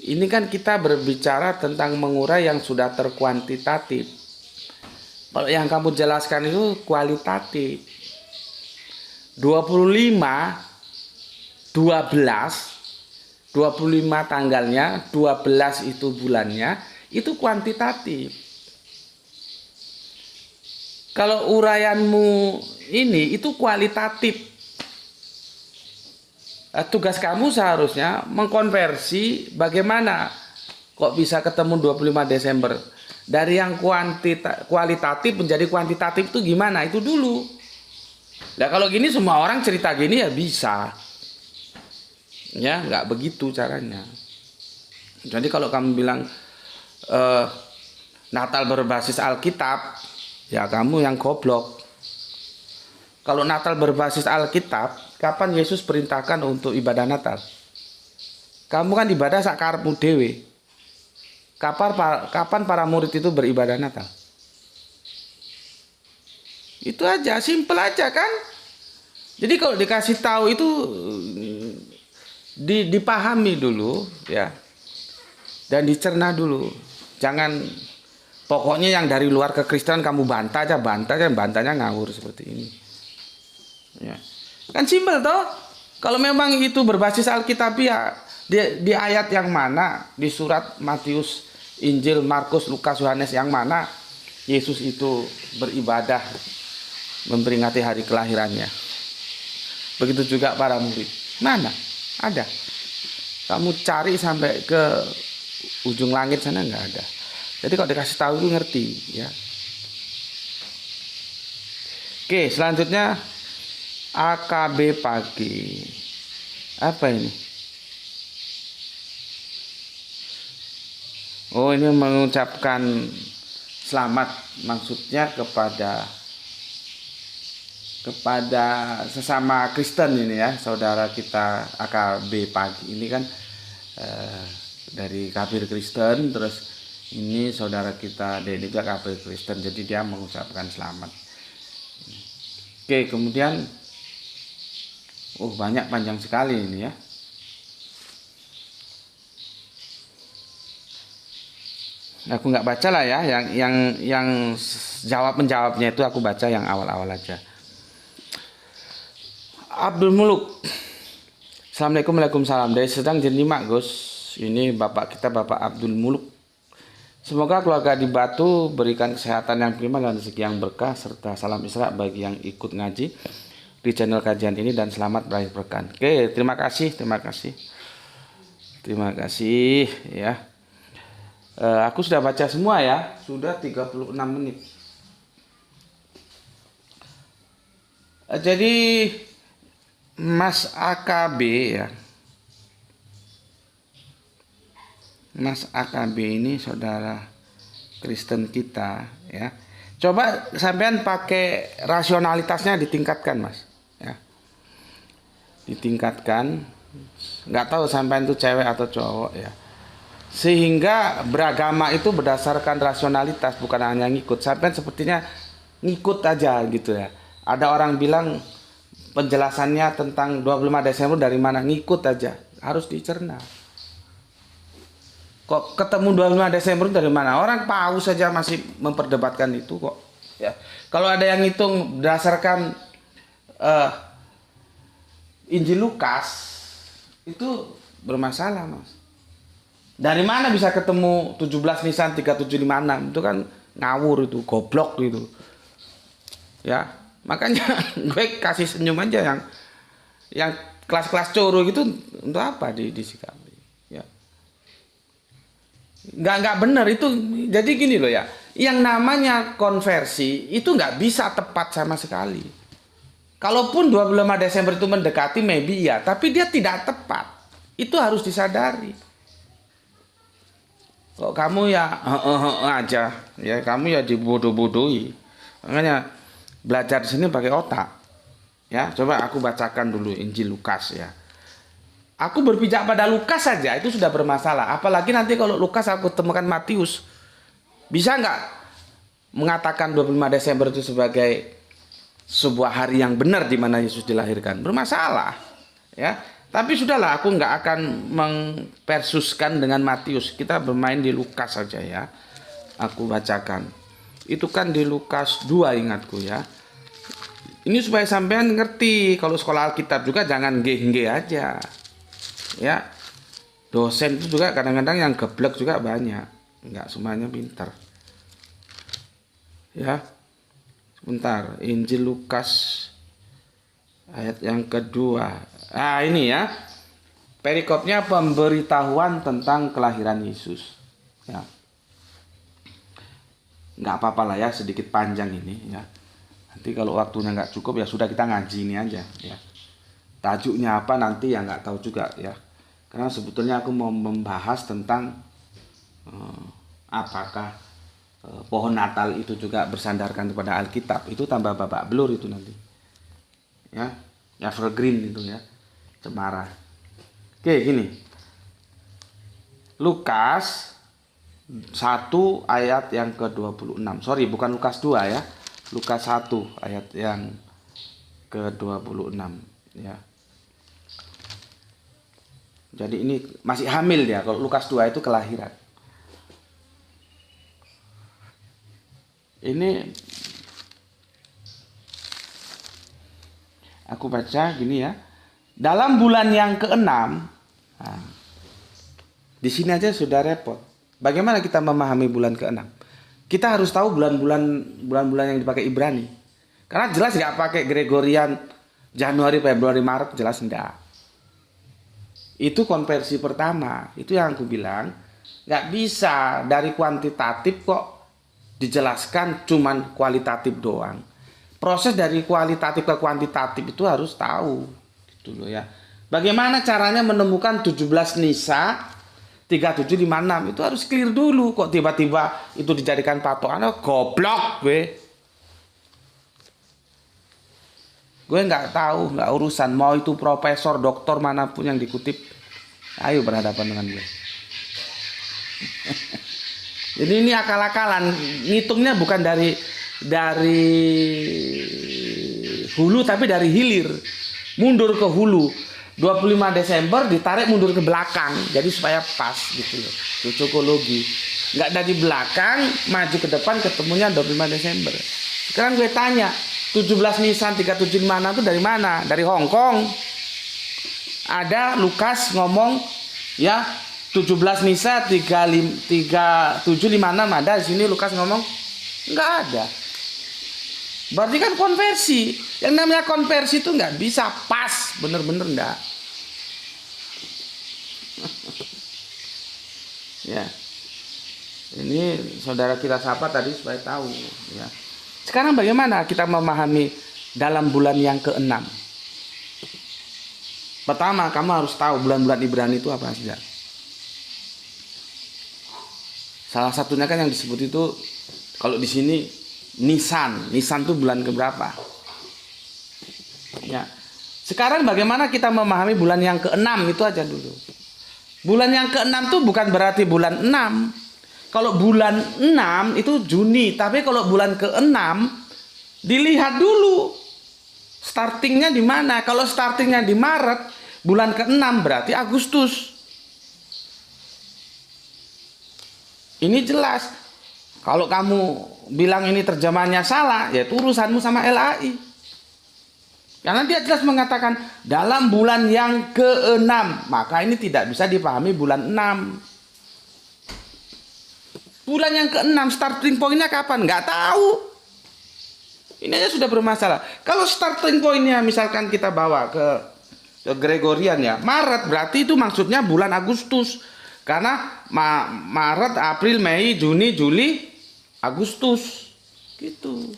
Ini kan kita berbicara tentang mengurai yang sudah terkuantitatif. Kalau yang kamu jelaskan itu kualitatif. 25 tanggalnya, 12 itu bulannya, itu kuantitatif. Kalau uraianmu ini itu kualitatif. Tugas kamu seharusnya mengkonversi bagaimana kok bisa ketemu 25 Desember. Dari yang kualitatif menjadi kuantitatif itu gimana? Itu dulu. Nah kalau gini semua orang cerita gini ya bisa. Ya nggak begitu caranya. Jadi kalau kamu bilang Natal berbasis Alkitab, ya kamu yang goblok. Kalau Natal berbasis Alkitab, kapan Yesus perintahkan untuk ibadah Natal? Kamu kan ibadah sakarepmu dhewe. Kapan para murid itu beribadah Natal? Itu aja, simple aja kan. Jadi kalau dikasih tahu itu dipahami dulu ya. Dan dicerna dulu. Jangan pokoknya yang dari luar kekristenan kamu bantah aja, bantahnya ngawur seperti ini. Ya. Kan simple toh. Kalau memang itu berbasis Alkitab ya di ayat yang mana, di surat Matius, Injil, Markus, Lukas, Yohanes yang mana Yesus itu beribadah memperingati hari kelahirannya. Begitu juga para murid. Mana? Ada. Kamu cari sampai ke ujung langit sana nggak ada. Jadi kalau dikasih tahu itu ngerti ya. Oke, selanjutnya AKB pagi. Apa ini? Oh, ini mengucapkan selamat maksudnya kepada sesama Kristen ini ya, saudara kita AKB pagi ini kan dari kafir Kristen, terus ini saudara kita Denny juga kafir Kristen, jadi dia mengucapkan selamat. Oke, kemudian banyak, panjang sekali ini ya. Aku nggak baca lah ya, yang menjawabnya itu aku baca yang awal-awal aja. Abdul Muluk. Assalamualaikum, waalaikumsalam. Dari Sedang Jendemak, Gus. Ini bapak kita, Bapak Abdul Muluk. Semoga keluarga di Batu berikan kesehatan yang prima dan rezeki yang berkah, serta salam Isra bagi yang ikut ngaji di channel kajian ini, dan selamat berakhir pekan. Oke, terima kasih ya. Aku sudah baca semua ya, sudah 36 menit. Jadi Mas AKB ya, Mas AKB ini saudara Kristen kita ya. Coba sampean pakai rasionalitasnya ditingkatkan, Mas ya. Ditingkatkan. Nggak tahu sampean itu cewek atau cowok ya. Sehingga beragama itu berdasarkan rasionalitas, bukan hanya ngikut. Sampai sepertinya ngikut aja gitu ya. Ada orang bilang penjelasannya tentang 25 Desember dari mana, ngikut aja. Harus dicerna. Kok ketemu 25 Desember dari mana? Orang Paus saja masih memperdebatkan itu kok. Ya. Kalau ada yang ngitung berdasarkan Injil Lukas, itu bermasalah, Mas. Dari mana bisa ketemu 17 Nisan 3756? Itu kan ngawur, itu goblok gitu. Ya, makanya gue kasih senyum aja yang kelas-kelas coro gitu, untuk apa disikapi? Ya. Nggak benar itu. Jadi gini loh ya, yang namanya konversi itu nggak bisa tepat sama sekali. Kalaupun 25 Desember itu mendekati, maybe ya, tapi dia tidak tepat. Itu harus disadari. Kok kamu ya aja, ya kamu ya dibodoh-bodohi. Makanya belajar di sini pakai otak. Ya, coba aku bacakan dulu Injil Lukas ya. Aku berpijak pada Lukas saja itu sudah bermasalah. Apalagi nanti kalau Lukas aku temukan Matius. Bisa nggak mengatakan 25 Desember itu sebagai sebuah hari yang benar di mana Yesus dilahirkan? Bermasalah. Ya. Tapi sudahlah, aku nggak akan mempersuskan dengan Matius. Kita bermain di Lukas saja ya. Aku bacakan. Itu kan di Lukas 2 ingatku ya. Ini supaya sampean ngerti. Kalau sekolah Alkitab juga jangan nge aja. Ya. Dosen itu juga kadang-kadang yang geblek juga banyak. Nggak semuanya pintar. Ya. Sebentar. Injil Lukas ayat yang kedua. Nah ini ya, perikopnya pemberitahuan tentang kelahiran Yesus. Ya, nggak apa-apa lah ya, sedikit panjang ini ya. Nanti kalau waktunya nggak cukup ya sudah, kita ngaji ini aja ya. Tajuknya apa nanti ya nggak tahu juga ya. Karena sebetulnya aku mau membahas tentang apakah pohon Natal itu juga bersandarkan kepada Alkitab. Itu tambah babak belur itu nanti. Ya, evergreen itu ya. Cemara. Oke, gini. Lukas 1 ayat yang ke-26. Sorry, bukan Lukas 2 ya. Lukas 1 ayat yang ke-26 ya. Jadi ini masih hamil ya. Kalau Lukas 2 itu kelahiran. Ini aku baca gini ya. Dalam bulan yang ke-6, nah, di sini aja sudah repot. Bagaimana kita memahami bulan ke-6? Kita harus tahu bulan-bulan yang dipakai Ibrani. Karena jelas nggak pakai Gregorian Januari, Februari, Maret, jelas enggak. Itu konversi pertama. Itu yang aku bilang, nggak bisa dari kuantitatif kok dijelaskan cuman kualitatif doang. Proses dari kualitatif ke kuantitatif itu harus tahu. Dulu ya. Bagaimana caranya menemukan 17 Nisa 3756 itu harus clear dulu. Kok tiba-tiba itu dijadikan patokan? Goblok gue. Gue nggak tahu, nggak urusan. Mau itu profesor, doktor manapun yang dikutip, ayo berhadapan dengan gue. Jadi ini akal-akalan. Ngitungnya bukan dari hulu tapi dari hilir mundur ke hulu. 25 Desember ditarik mundur ke belakang, jadi supaya pas gitu loh. Itu cocokologi. Nggak dari belakang maju ke depan ketemunya 25 Desember. Sekarang gue tanya, 17 Nisan 375 itu dari mana? Dari Hong Kong. Ada Lukas ngomong ya 17 Nisa 3756 ada di sini. Lukas ngomong nggak ada. Berarti kan konversi. Yang namanya konversi itu nggak bisa pas, bener-bener nggak. Ya, ini saudara kita sapa tadi supaya tahu. Ya. Sekarang bagaimana kita memahami dalam bulan yang ke-6? Pertama, kamu harus tahu bulan-bulan Ibrani itu apa saja. Salah satunya kan yang disebut itu kalau di sini Nisan. Nisan itu bulan keberapa? Ya. Sekarang bagaimana kita memahami bulan yang ke-6 itu aja dulu. Bulan yang ke-6 itu bukan berarti bulan 6. Kalau bulan 6 itu Juni, tapi kalau bulan ke-6 dilihat dulu startingnya di mana. Kalau startingnya di Maret, bulan ke-6 berarti Agustus. Ini jelas. Kalau kamu bilang ini terjemahannya salah, ya itu urusanmu sama LAI. Karena dia jelas mengatakan dalam bulan yang ke-6, maka ini tidak bisa dipahami bulan 6. Bulan yang ke-6 starting pointnya kapan? Nggak tahu. Ini aja sudah bermasalah. Kalau starting pointnya misalkan kita bawa ke Gregorian ya, Maret berarti itu maksudnya bulan Agustus. Karena Maret, April, Mei, Juni, Juli, Agustus gitu.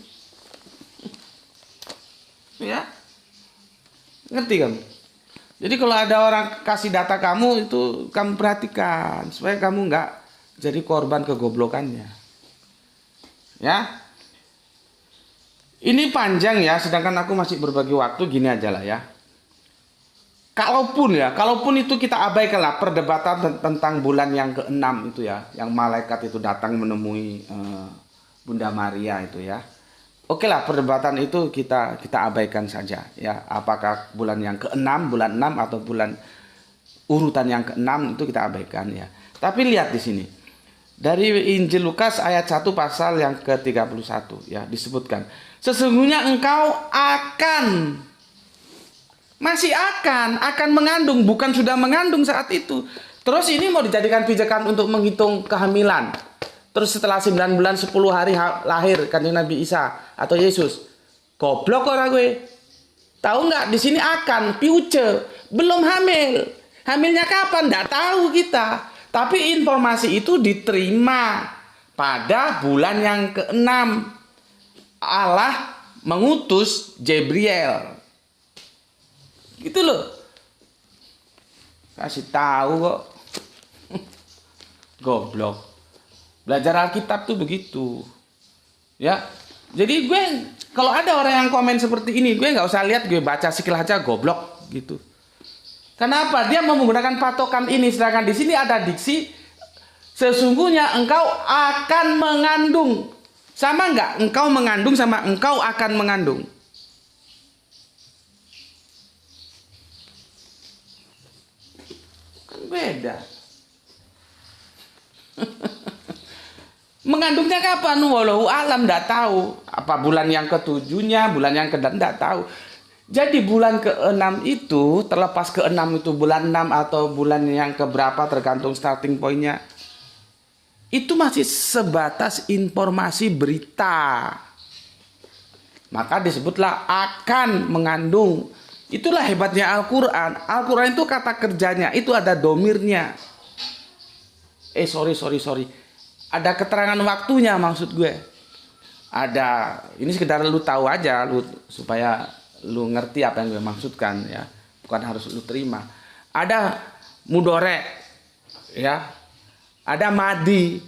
Ya. Ngerti kamu? Jadi kalau ada orang kasih data kamu itu kamu perhatikan supaya kamu nggak jadi korban kegoblokannya. Ya. Ini panjang ya, sedangkan aku masih berbagi waktu, gini aja lah ya. Kalaupun itu kita abaikanlah perdebatan tentang bulan yang ke-6 itu ya, yang malaikat itu datang menemui Bunda Maria itu ya. Oke lah, perdebatan itu kita abaikan saja ya. Apakah bulan yang ke-6, bulan 6 atau bulan urutan yang ke-6 itu kita abaikan ya. Tapi lihat di sini. Dari Injil Lukas ayat 1 pasal yang ke-31 ya, disebutkan, sesungguhnya engkau masih akan mengandung, bukan sudah mengandung saat itu. Terus ini mau dijadikan pijakan untuk menghitung kehamilan. Terus setelah 9 bulan 10 hari lahir kan Nabi Isa atau Yesus. Goblok orang gue. Tahu nggak di sini akan future, belum hamil. Hamilnya kapan? Nggak tahu kita. Tapi informasi itu diterima pada bulan yang ke-6. Allah mengutus Gabriel. Gitu loh. Kasih tahu kok. Goblok. Belajar Alkitab tuh begitu. Ya. Jadi gue kalau ada orang yang komen seperti ini, gue nggak usah lihat, gue baca sekilas aja goblok gitu. Kenapa? Dia menggunakan patokan ini, sedangkan di sini ada diksi sesungguhnya engkau akan mengandung. Sama nggak? Engkau mengandung sama engkau akan mengandung. Beda. Mengandungnya kapan? Wallahu alam, enggak tahu. Apa bulan yang ke-7-nya, bulan yang ke-6 enggak tahu. Jadi bulan ke-6 itu, terlepas ke-6 itu bulan 6 atau bulan yang keberapa tergantung starting point-nya. Itu masih sebatas informasi berita. Maka disebutlah akan mengandung. Itulah hebatnya Al-Quran. Al-Quran itu kata kerjanya, itu ada domirnya. Sorry. Ada keterangan waktunya maksud gue. Ada, ini sekedar lu tahu aja, supaya lu ngerti apa yang gue maksudkan ya. Bukan harus lu terima. Ada mudore, ya. Ada madi.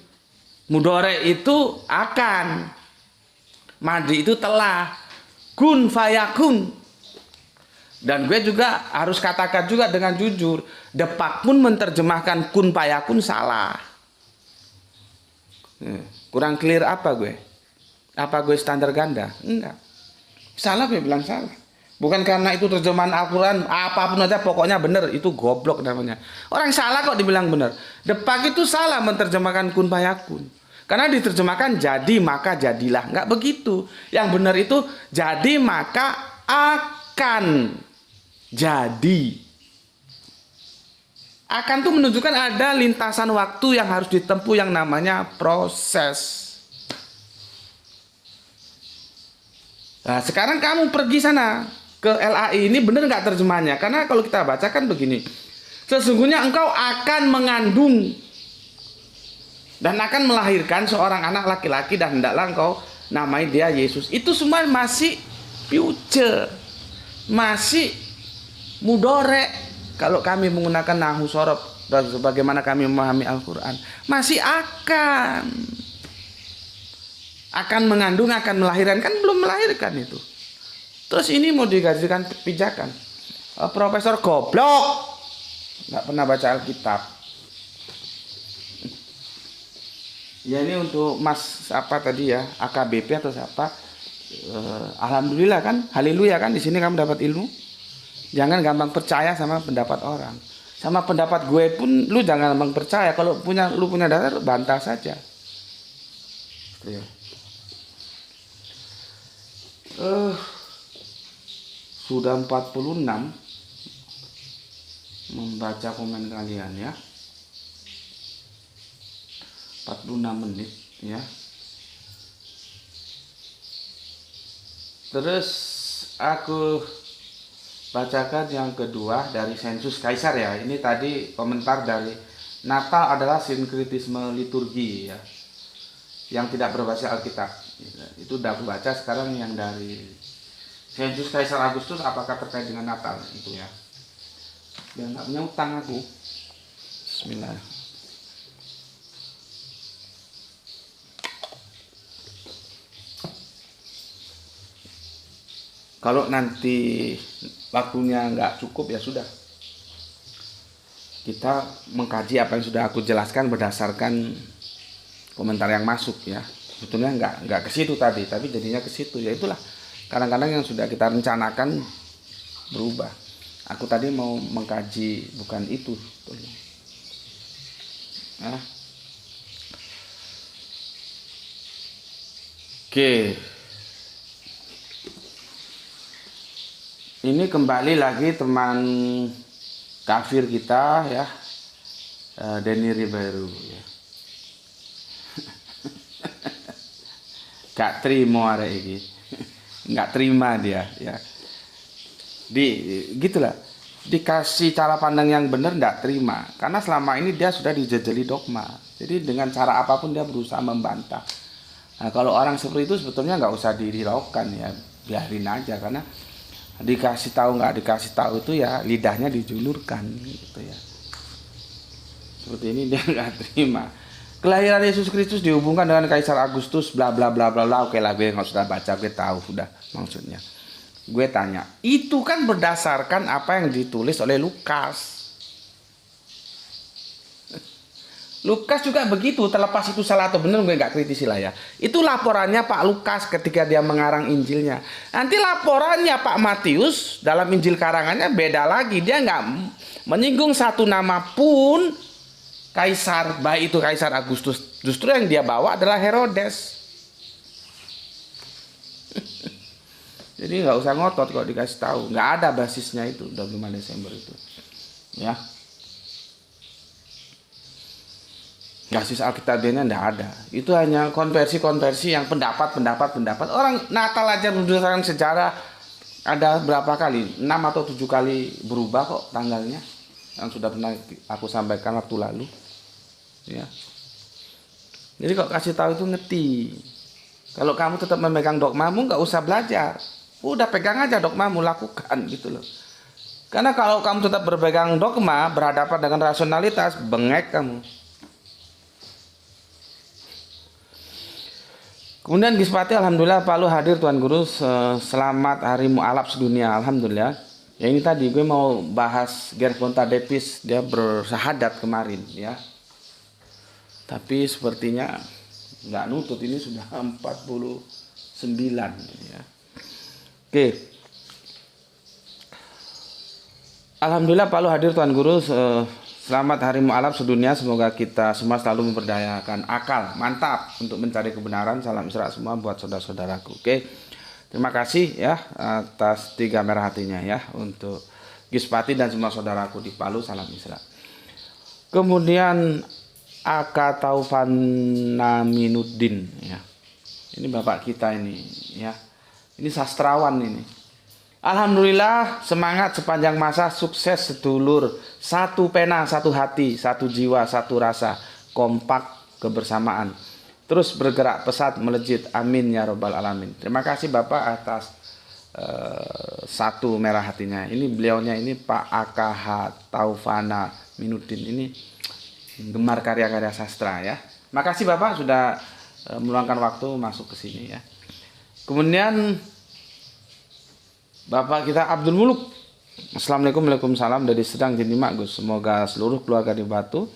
Mudore itu akan. Madi itu telah. Kun fayakun. Dan gue juga harus katakan juga dengan jujur, Depak pun menerjemahkan kun payakun salah. Kurang clear apa gue? Apa gue standar ganda? Enggak. Salah gue bilang salah. Bukan karena itu terjemahan Al-Quran, apapun aja pokoknya benar, itu goblok namanya. Orang salah kok dibilang benar. Depak itu salah menerjemahkan kun fayakun. Karena diterjemahkan jadi maka jadilah. Nggak begitu. Yang benar itu jadi maka akan jadi. Akan tuh menunjukkan ada lintasan waktu yang harus ditempuh yang namanya proses. Nah, sekarang kamu pergi sana ke LAI, ini benar nggak terjemahnya? Karena kalau kita baca kan begini, sesungguhnya engkau akan mengandung dan akan melahirkan seorang anak laki-laki dan hendaklah engkau namai dia Yesus. Itu semua masih future, masih mudore. Kalau kami menggunakan nahu sorob dan sebagaimana kami memahami Al-Quran, masih akan mengandung, akan melahirkan, kan belum melahirkan itu. Terus ini mau digajikan pijakan. Profesor goblok, nggak pernah baca Alkitab. Ya ini untuk Mas apa tadi ya, AKBP atau siapa? Alhamdulillah kan, haleluya kan, di sini kamu dapat ilmu. Jangan gampang percaya sama pendapat orang. Sama pendapat gue pun lu jangan gampang percaya. Kalau lu punya dasar, bantah saja. Ya. Sudah 46 membaca komen kalian ya, 46 menit ya. Terus aku bacakan yang kedua dari Sensus Kaisar ya. Ini tadi komentar dari Natal adalah sinkretisme liturgi ya, yang tidak berbahasa Alkitab. Itu udah aku baca. Sekarang yang dari Sensus Kaisar Agustus, apakah terkait dengan Natal itu ya. Biar nggak punya utang aku. Bismillah. Kalau nanti waktunya nggak cukup ya sudah. Kita mengkaji apa yang sudah aku jelaskan berdasarkan komentar yang masuk ya. Sebetulnya nggak ke situ tadi, tapi jadinya ke situ. Ya itulah. Kadang-kadang yang sudah kita rencanakan berubah. Aku tadi mau mengkaji bukan itu. Nah. Oke. Ini kembali lagi teman kafir kita ya, Denny Ribeiro ya. Gak terima arek iki. Nggak terima dia ya, gitulah, dikasih cara pandang yang benar nggak terima karena selama ini dia sudah dijejeli dogma. Jadi dengan cara apapun dia berusaha membantah. Nah, kalau orang seperti itu sebetulnya nggak usah diraukan ya, biarin aja, karena dikasih tahu nggak dikasih tahu itu ya lidahnya dijulurkan gitu ya. Seperti ini dia nggak terima. Kelahiran Yesus Kristus dihubungkan dengan Kaisar Agustus bla bla bla bla bla. Oke lah, gue nggak sudah baca, gue tahu sudah maksudnya. Gue tanya, itu kan berdasarkan apa yang ditulis oleh Lukas. Lukas juga begitu, terlepas itu salah atau benar gue nggak kritisi lah ya. Itu laporannya Pak Lukas ketika dia mengarang Injilnya. Nanti laporannya Pak Matius dalam Injil karangannya beda lagi. Dia nggak menyinggung satu nama pun Kaisar, baik itu Kaisar Agustus. Justru yang dia bawa adalah Herodes. Jadi nggak usah ngotot kalau dikasih tahu. Nggak ada basisnya itu 25 Desember itu. Ya. Basis Alkitabiannya nggak ada. Itu hanya konversi-konversi yang pendapat. Orang Natal aja berdasarkan sejarah ada berapa kali? 6 atau 7 kali berubah kok tanggalnya. Yang sudah pernah aku sampaikan waktu lalu. Ya. Jadi kok kasih tahu itu ngerti. Kalau kamu tetap memegang dogmamu nggak usah belajar. Udah pegang aja dogmamu, lakukan gitu loh. Karena kalau kamu tetap berpegang dogma, berhadapan dengan rasionalitas, bengek kamu. Kemudian Gispati, alhamdulillah Pak Lu hadir Tuan Guru, selamat hari mu'alaf sedunia, alhamdulillah. Ya ini tadi gue mau bahas Gervonta Davis, dia bersahadat kemarin ya. Tapi sepertinya nggak nutut, ini sudah 49 ya. Oke. Alhamdulillah Pak Lu hadir Tuan Guru. Selamat Hari Mu'alaf sedunia. Semoga kita semua selalu memperdayakan akal. Mantap untuk mencari kebenaran. Salam Isra semua buat saudara-saudaraku. Oke. Terima kasih ya atas 3 merah hatinya ya untuk Gispati dan semua saudaraku di Palu. Salam Isra. Kemudian Aka Taufana Minuddin ya. Ini bapak kita ini ya. Ini sastrawan ini. Alhamdulillah semangat sepanjang masa, sukses sedulur, satu pena, satu hati, satu jiwa, satu rasa, kompak kebersamaan. Terus bergerak pesat melejit, amin ya robbal alamin. Terima kasih Bapak atas satu merah hatinya. Ini beliaunya ini Pak AKH Taufana Minuddin, ini gemar karya-karya sastra ya. Makasih Bapak sudah meluangkan waktu masuk ke sini ya. Kemudian Bapak kita Abdul Muluk. Assalamualaikum, waalaikumsalam dari Sedang Jendemak Gus. Semoga seluruh keluarga di Batu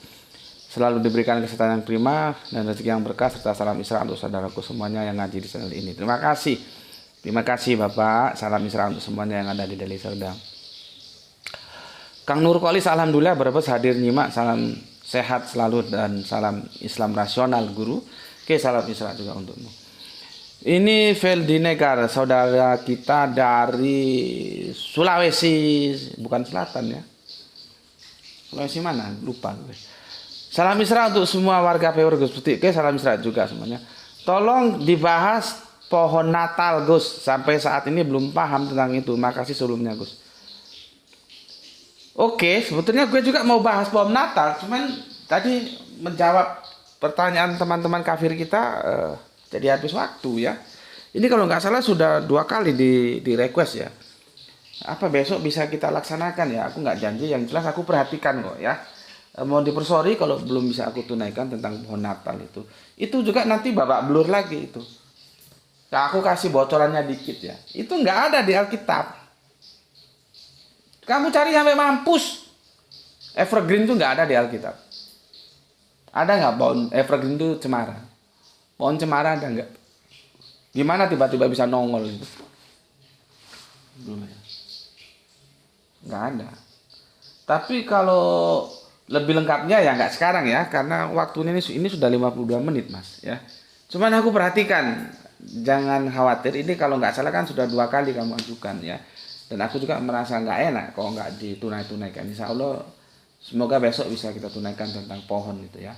selalu diberikan kesehatan yang prima dan rezeki yang berkah serta salam Isra untuk saudaraku semuanya yang ngaji di channel ini. Terima kasih. Terima kasih Bapak. Salam Isra untuk semuanya yang ada di Deli Serdang. Kang Nur Kolis alhamdulillah berbes hadir nyimak. Salam sehat selalu dan salam Islam rasional Guru. Oke, salam Isra juga untukmu. Ini Feldinegar, saudara kita dari Sulawesi, bukan selatan ya. Sulawesi mana? Lupa gue. Salam Isra untuk semua warga PWR Gus Putih. Oke, salam Isra juga semuanya. Tolong dibahas pohon Natal Gus. Sampai saat ini belum paham tentang itu. Makasih sebelumnya Gus. Oke, sebetulnya gue juga mau bahas pohon Natal. Cuman tadi menjawab pertanyaan teman-teman kafir kita jadi habis waktu ya. Ini kalau nggak salah sudah 2 kali di request ya. Apa besok bisa kita laksanakan ya? Aku nggak janji, yang jelas aku perhatikan kok ya. Mau dipersori kalau belum bisa aku tunaikan tentang pohon Natal itu. Itu juga nanti babak belur lagi itu. Nah, aku kasih bocorannya dikit ya. Itu nggak ada di Alkitab. Kamu cari sampai mampus. Evergreen itu nggak ada di Alkitab. Ada nggak pohon evergreen itu cemara? Pohon cemara ada nggak? Gimana tiba-tiba bisa nongol itu? Nggak ada. Tapi kalau lebih lengkapnya ya nggak sekarang ya, karena waktunya ini sudah 52 menit Mas ya. Cuman aku perhatikan, jangan khawatir, ini kalau nggak salah kan sudah 2 kali kamu ajukan ya. Dan aku juga merasa nggak enak kalau nggak ditunaikan. Insya Allah semoga besok bisa kita tunaikan tentang pohon itu ya.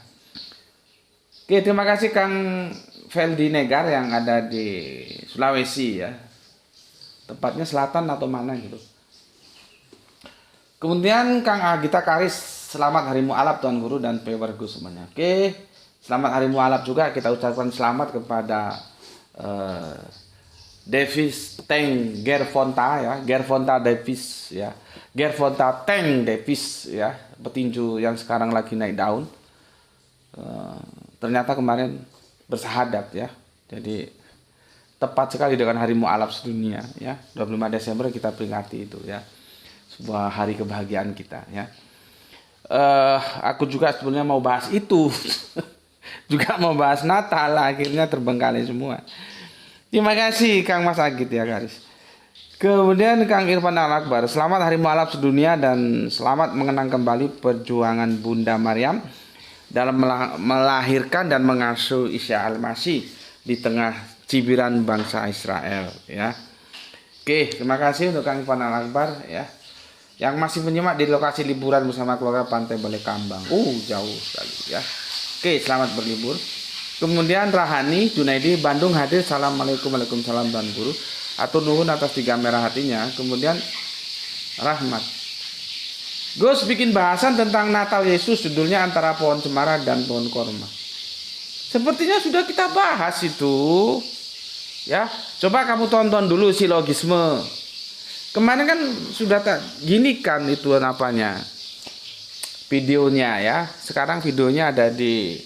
Oke, terima kasih Kang Feldinegar yang ada di Sulawesi ya. Tepatnya selatan atau mana gitu. Kemudian Kang Agita Karis, selamat Hari Mu'alaf Tuan Guru dan PWR Gus semuanya. Oke, selamat Hari Mu'alaf juga kita ucapkan selamat kepada Davis Teng Gervonta ya, Gervonta Davis ya. Gervonta Teng Davis ya, petinju yang sekarang lagi naik daun. Ternyata kemarin bersahadat ya. Jadi tepat sekali dengan Hari Mu'alaf sedunia ya. 25 Desember kita peringati itu ya. Sebuah hari kebahagiaan kita ya. Aku juga sebenarnya mau bahas itu. Juga mau bahas Natal, akhirnya terbengkalai semua. Terima kasih Kang Mas Agit ya Garis. Kemudian Kang Irfan Al-Akbar, selamat Hari Mu'alaf sedunia dan selamat mengenang kembali perjuangan Bunda Maryam dalam melahirkan dan mengasuh Isa Al-Masih di tengah cibiran bangsa Israel ya. Oke, terima kasih untuk Kang Irfan Al-Akbar ya. Yang masih menyimak di lokasi liburan bersama keluarga Pantai Balai Kambang. Jauh sekali ya. Oke, selamat berlibur. Kemudian Rahani Junaidi Bandung hadir. Assalamualaikum, waalaikumsalam Tuan Guru. Atur nuhun atas 3 merah hatinya. Kemudian Rahmat. Gus bikin bahasan tentang Natal Yesus, judulnya antara pohon cemara dan pohon korma. Sepertinya sudah kita bahas itu. Ya, coba kamu tonton dulu silogisme. Kemarin kan sudah gini kan itu apanya? Videonya ya. Sekarang videonya ada di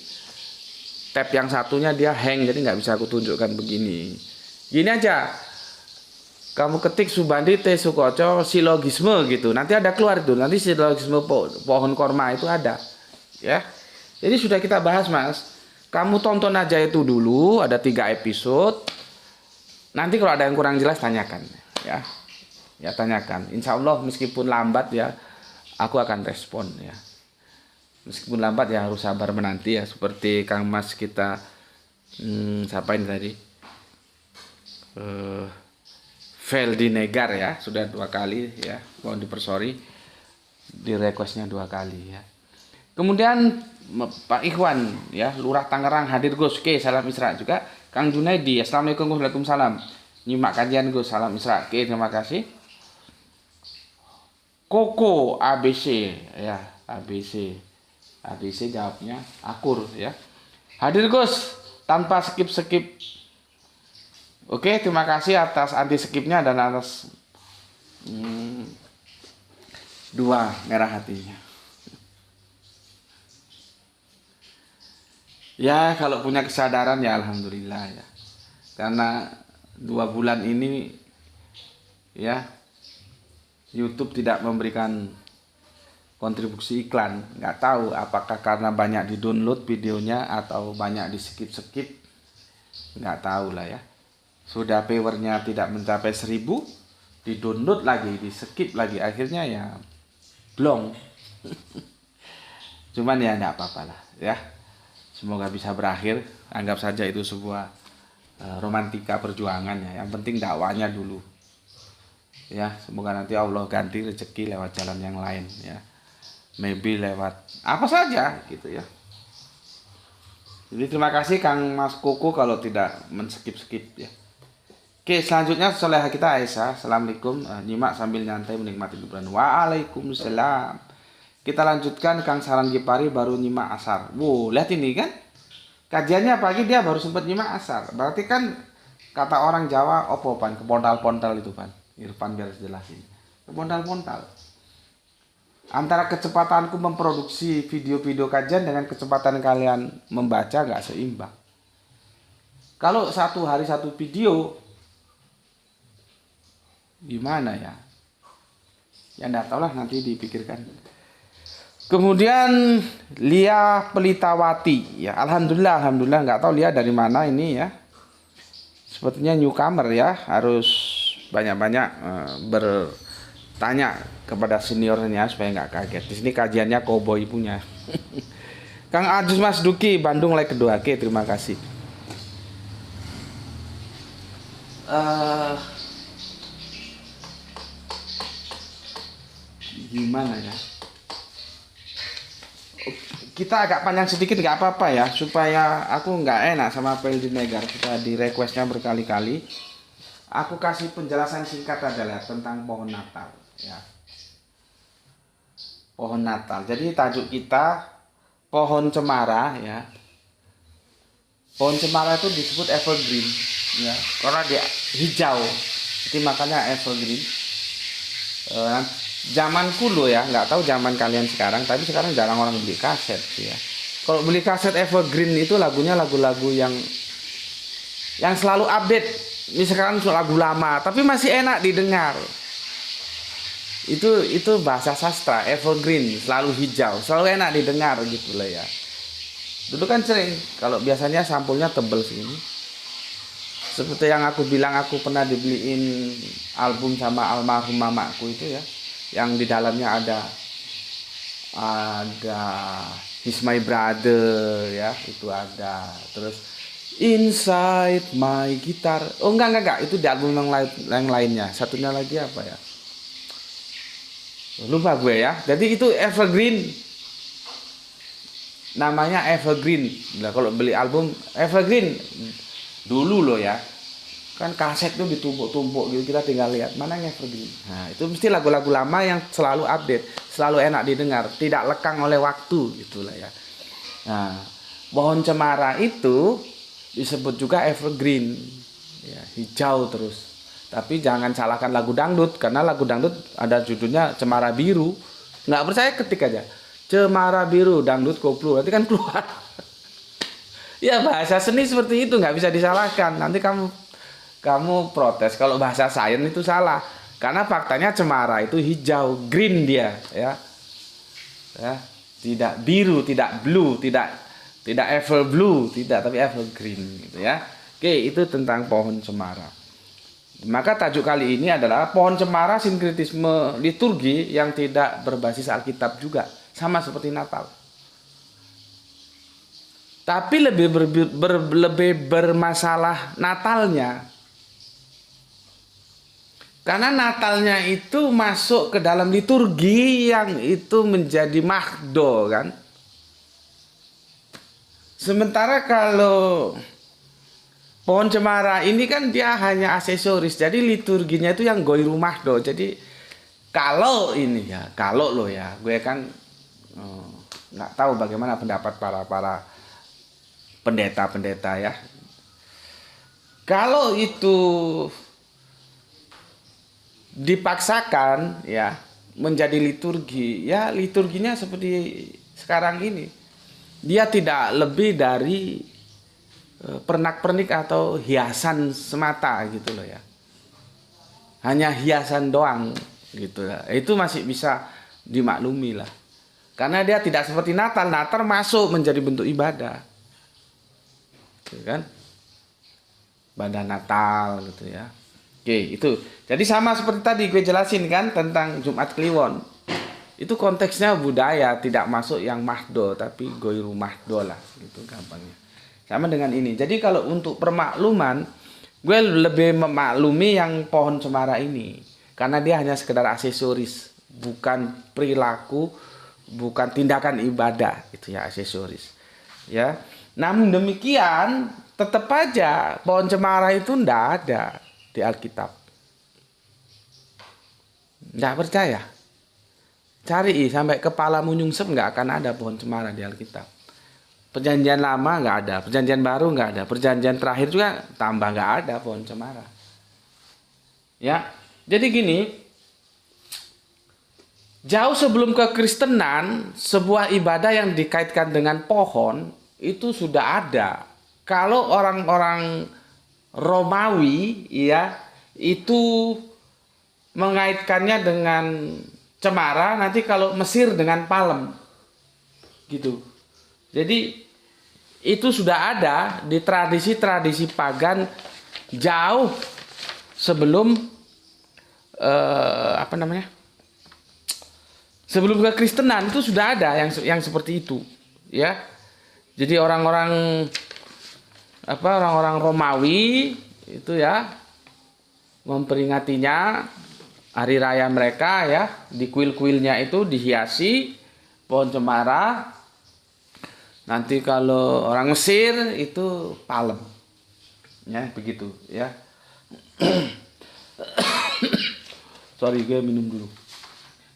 tab yang satunya dia hang, jadi nggak bisa aku tunjukkan begini. Gini aja. Kamu ketik Subandi T. Sukoco silogisme gitu. Nanti ada keluar itu. Nanti silogisme pohon korma itu ada. Ya. Jadi sudah kita bahas Mas. Kamu tonton aja itu dulu. Ada 3 episode. Nanti kalau ada yang kurang jelas tanyakan. ya tanyakan. Insya Allah meskipun lambat ya, aku akan respon ya. Meskipun lambat ya harus sabar menanti ya. Seperti Kang Mas kita siapa ini tadi? Veldi Negar ya, sudah 2 kali ya, mohon dipersori di requestnya 2 kali ya. Kemudian Pak Ikhwan ya, Lurah Tangerang hadir Gus. Oke, salam Isra juga. Kang Junaidi, Assalamualaikum Waalaikumsalam. Nyimak kajian Gus, salam Isra. Oke, terima kasih. Koko ABC ya, ABC jawabnya akur ya. Hadir Gus tanpa skip. Oke, terima kasih atas anti skipnya dan atas 2 merah hatinya. Ya, kalau punya kesadaran ya alhamdulillah ya. Karena 2 bulan ini ya YouTube tidak memberikan kontribusi iklan. Nggak tahu apakah karena banyak di-download videonya atau banyak di-skip. Nggak tahu lah ya. Sudah viewernya tidak mencapai 1000, di-download lagi, di-skip lagi, akhirnya ya blong. Cuman ya enggak apa-apa lah ya. Semoga bisa berakhir. Anggap saja itu sebuah romantika perjuangan ya. Yang penting dakwanya dulu. Ya, semoga nanti Allah ganti rezeki lewat jalan yang lain ya. Maybe lewat apa saja gitu ya. Jadi terima kasih Kang Mas Koko kalau tidak men-skip ya. Oke, selanjutnya soleha kita Aisyah. Assalamualaikum. Nyimak sambil nyantai menikmati liburan. Waalaikumsalam. Kita lanjutkan Kang Saran Gipari baru nyimak asar. Wow, lihat ini kan. Kajiannya pagi dia baru sempat nyimak asar. Berarti kan kata orang Jawa opo pan, kepontal-pontal itu pan. Irfan biar jelasin. Kepontal-pontal. Antara kecepatanku memproduksi video-video kajian dengan kecepatan kalian membaca nggak seimbang. Kalau 1 hari 1 video, gimana ya? Ya enggak tahu lah, nanti dipikirkan. Kemudian Lia Pelitawati ya, alhamdulillah nggak tahu Lia dari mana ini ya. Sepertinya newcomer ya, harus banyak-banyak bertanya kepada seniornya supaya nggak kaget. Di sini kajiannya koboi punya. Kang Ajus Mas Duki Bandung like kedua. Oke, terima kasih. Gimana ya? Kita agak panjang sedikit nggak apa-apa ya, supaya aku nggak enak sama Veldi Negar. Kita di requestnya berkali-kali. Aku kasih penjelasan singkat adalah tentang pohon Natal ya. Pohon Natal. Jadi tajuk kita pohon cemara ya. Pohon cemara itu disebut evergreen ya, karena dia hijau. Jadi makanya evergreen. Zamanku loh ya, nggak tahu zaman kalian sekarang, tapi sekarang jarang orang beli kaset ya. Kalau beli kaset evergreen itu lagunya lagu-lagu yang selalu update. Misalkan lagu lama, tapi masih enak didengar. Itu bahasa sastra, evergreen, selalu hijau, selalu enak didengar gitu lah ya. Dulu kan sering, kalau biasanya sampulnya tebel segini. Seperti yang aku bilang, aku pernah dibeliin album sama almarhum mamaku itu ya, yang di dalamnya ada He's My Brother ya, itu ada. Terus Inside My Guitar. Oh enggak, itu di album yang lainnya. Satunya lagi apa ya? Lupa gue ya. Jadi itu evergreen. Namanya evergreen. Nah, kalau beli album evergreen dulu loh ya. Kan kaset tuh ditumpuk-tumpuk gitu, kita tinggal lihat mana yang evergreen. Nah, itu mesti lagu-lagu lama yang selalu update, selalu enak didengar, tidak lekang oleh waktu gitulah ya. Nah, pohon cemara itu disebut juga evergreen. Ya, hijau terus. Tapi jangan salahkan lagu dangdut, karena lagu dangdut ada judulnya Cemara Biru. Nggak percaya, ketik aja Cemara Biru dangdut koplo, nanti kan keluar. Ya bahasa seni seperti itu, nggak bisa disalahkan. Nanti kamu protes kalau bahasa sains itu salah, karena faktanya cemara itu hijau, green dia ya, tidak biru, tidak blue, tidak ever blue, tidak, tapi evergreen gitu ya. Oke, itu tentang pohon cemara. Maka tajuk kali ini adalah pohon cemara sinkretisme liturgi yang tidak berbasis Alkitab juga, sama seperti Natal. Tapi lebih bermasalah Natalnya. Karena Natalnya itu masuk ke dalam liturgi yang itu menjadi mahdo kan. Sementara kalau pohon cemara ini kan dia hanya aksesoris. Jadi liturginya itu yang goiru mahdo. Jadi kalau ini ya, kalau lo ya, gue kan nggak tahu bagaimana pendapat para pendeta-pendeta ya. Kalau itu dipaksakan ya menjadi liturgi, ya liturginya seperti sekarang ini, dia tidak lebih dari pernak-pernik atau hiasan semata gitu loh ya, hanya hiasan doang gitu ya. Itu masih bisa dimaklumi lah, karena dia tidak seperti Natal. Natal masuk menjadi bentuk ibadah gitu kan, ibadah Natal gitu ya. Oke, itu. Jadi sama seperti tadi gue jelasin kan tentang Jumat Kliwon. Itu konteksnya budaya, tidak masuk yang mahdo, tapi goiru mahdo lah, gitu gampangnya. Sama dengan ini. Jadi kalau untuk permakluman, gue lebih memaklumi yang pohon cemara ini. Karena dia hanya sekedar aksesoris, bukan perilaku, bukan tindakan ibadah, itu ya aksesoris. Ya. Namun demikian, tetap aja pohon cemara itu ndak ada di Alkitab. Nggak percaya? Cari sampai kepalamu nyungsep, nggak akan ada pohon cemara di Alkitab. Perjanjian lama nggak ada, perjanjian baru nggak ada, perjanjian terakhir juga tambah nggak ada pohon cemara. Ya, jadi gini, jauh sebelum kekristenan, sebuah ibadah yang dikaitkan dengan pohon itu sudah ada. Kalau orang-orang Romawi ya itu mengaitkannya dengan cemara, nanti kalau Mesir dengan palem gitu. Jadi itu sudah ada di tradisi-tradisi pagan jauh sebelum sebelum kekristenan itu sudah ada yang seperti itu ya. Jadi orang-orang Romawi itu ya memperingatinya hari raya mereka ya, di kuil-kuilnya itu dihiasi pohon cemara. Nanti kalau orang Mesir itu palem. Ya, begitu ya. Sorry, gue minum dulu.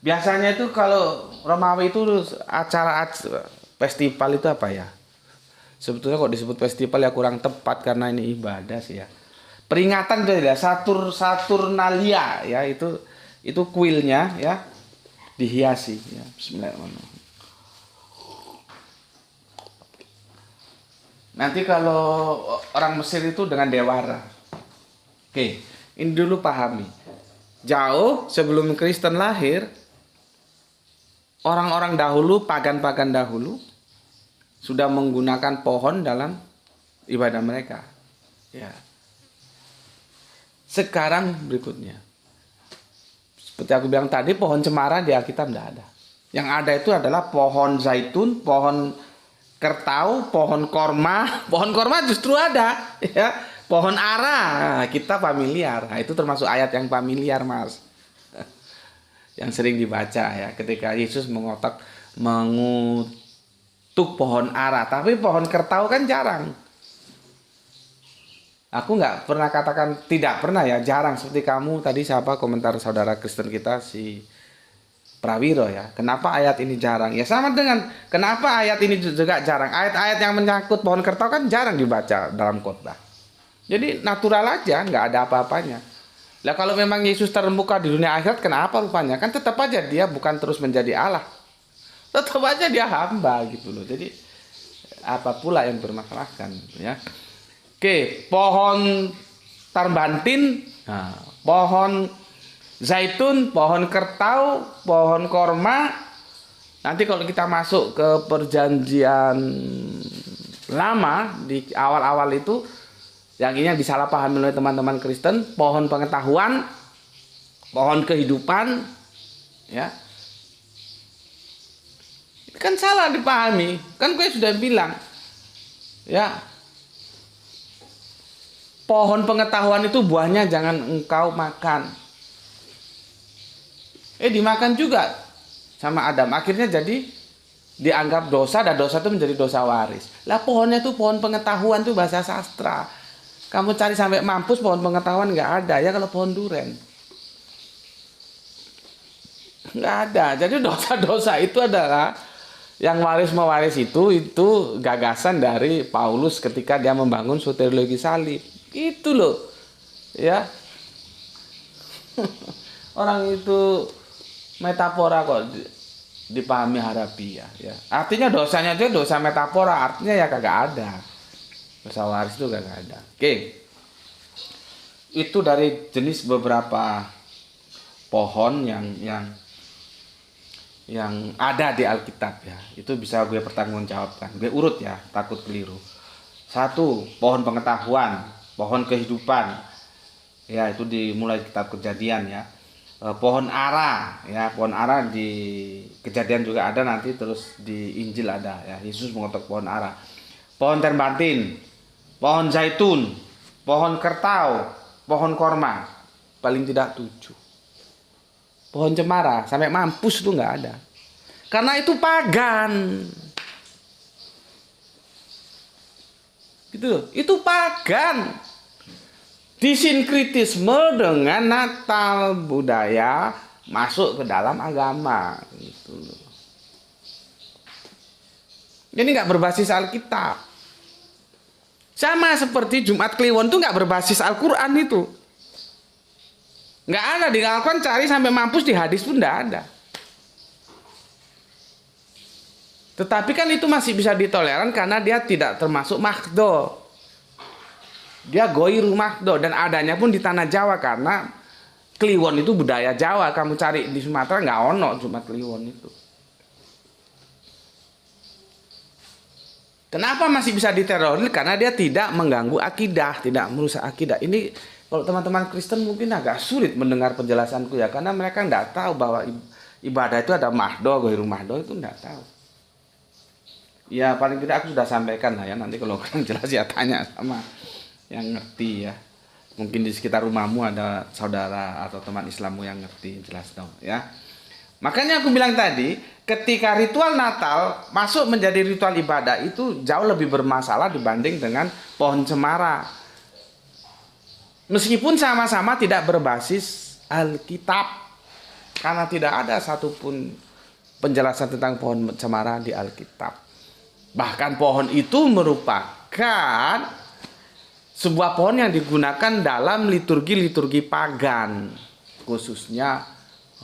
Biasanya itu kalau Romawi itu acara festival itu apa ya? Sebetulnya kok disebut festival ya kurang tepat karena ini ibadah sih ya. Peringatan itu ya, Saturnalia ya, itu kuilnya ya dihiasi ya. Bismillahirrahmanirrahim. Nanti kalau orang Mesir itu dengan dewara. Oke, ini dulu pahami. Jauh sebelum Kristen lahir, orang-orang dahulu, pagan-pagan dahulu sudah menggunakan pohon dalam ibadah mereka. Ya. Sekarang berikutnya. Seperti aku bilang tadi, pohon cemara di Alkitab tidak ada. Yang ada itu adalah pohon zaitun, pohon kertau, pohon korma. Pohon korma justru ada. Ya. Pohon ara, kita familiar. Nah, itu termasuk ayat yang familiar, Mas. Yang sering dibaca ya. Ketika Yesus mengutuk pohon ara, tapi pohon kertau kan jarang. Aku nggak pernah katakan tidak pernah ya, jarang. Seperti kamu tadi, siapa komentar saudara Kristen kita si Prawiro ya, kenapa ayat ini jarang? Ya sama dengan kenapa ayat ini juga jarang. Ayat-ayat yang menyangkut pohon kertau kan jarang dibaca dalam khotbah. Jadi natural aja, nggak ada apa-apanya. Lah kalau memang Yesus termuka di dunia akhirat, kenapa rupanya? Kan tetap aja dia bukan terus menjadi Allah. Tetap aja dia hamba gitu loh. Jadi apa pula yang bermasalahkan ya. Oke, pohon tarbantin, nah, pohon zaitun, pohon kertau, pohon korma. Nanti kalau kita masuk ke perjanjian lama di awal-awal Yang ini yang disalahpahami oleh teman-teman Kristen, pohon pengetahuan, pohon kehidupan, ya. Kan salah dipahami. Kan gue sudah bilang, ya. Pohon pengetahuan itu buahnya jangan engkau makan. Dimakan juga sama Adam. Akhirnya jadi dianggap dosa, dan dosa itu menjadi dosa waris. Lah pohonnya tuh pohon pengetahuan tuh bahasa sastra. Kamu cari sampai mampus pohon pengetahuan nggak ada ya, kalau pohon duren. Nggak ada. Jadi dosa-dosa itu adalah yang waris-mewaris itu gagasan dari Paulus ketika dia membangun soteriologi salib. Itu loh. Ya. Orang itu metafora kok dipahami harafiah ya. Artinya dosanya itu dosa metafora, artinya ya kagak ada. Dosa waris itu kagak ada. Oke. Itu dari jenis beberapa pohon yang ada di Alkitab ya. Itu bisa gue pertanggungjawabkan. Gue urut ya, takut keliru. 1, pohon pengetahuan, pohon kehidupan. Ya, itu dimulai kitab Kejadian ya. Pohon ara ya, pohon ara di Kejadian juga ada, nanti terus di Injil ada ya. Yesus mengotok pohon ara. Pohon terbantin, pohon zaitun, pohon kertau, pohon korma, paling tidak 7. Pohon cemara sampai mampus itu nggak ada, karena itu pagan. Gitu, itu pagan. Disinkritisme dengan Natal, budaya masuk ke dalam agama gitu loh. Ini nggak berbasis Alkitab. Sama seperti Jumat Kliwon itu nggak berbasis Al-Quran itu. Nggak ada di Al-Quran, cari sampai mampus, di hadis pun nggak ada. Tetapi kan itu masih bisa ditoleran karena dia tidak termasuk makhdo. Dia goiru makhdo, dan adanya pun di tanah Jawa, karena Kliwon itu budaya Jawa. Kamu cari di Sumatera nggak ono Jumat Kliwon itu. Kenapa masih bisa diteroris? Karena dia tidak mengganggu akidah, tidak merusak akidah. Ini kalau teman-teman Kristen mungkin agak sulit mendengar penjelasanku ya, karena mereka nggak tahu bahwa ibadah itu ada mahdo, goiru mahdo, itu nggak tahu. Ya paling tidak aku sudah sampaikan lah ya, nanti kalau kurang jelas ya tanya sama yang ngerti ya. Mungkin di sekitar rumahmu ada saudara atau teman Islammu yang ngerti, jelas dong ya. Makanya aku bilang tadi, ketika ritual Natal masuk menjadi ritual ibadah itu jauh lebih bermasalah dibanding dengan pohon cemara. Meskipun sama-sama tidak berbasis Alkitab, karena tidak ada satupun penjelasan tentang pohon cemara di Alkitab. Bahkan pohon itu merupakan sebuah pohon yang digunakan dalam liturgi-liturgi pagan, khususnya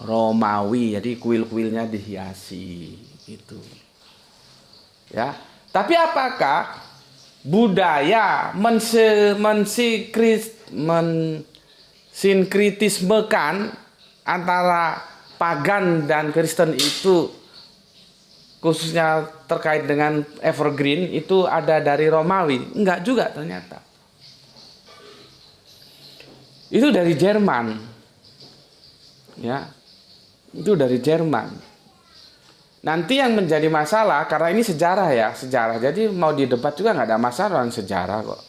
Romawi. Jadi kuil-kuilnya dihiasi itu. Ya. Tapi apakah budaya mensinkritismekan antara pagan dan Kristen itu, khususnya terkait dengan evergreen, itu ada dari Romawi? Enggak juga ternyata. Itu dari Jerman. Ya. Itu dari Jerman. Nanti yang menjadi masalah, karena ini sejarah ya, sejarah. Jadi mau didebat juga nggak ada masalah orang sejarah kok.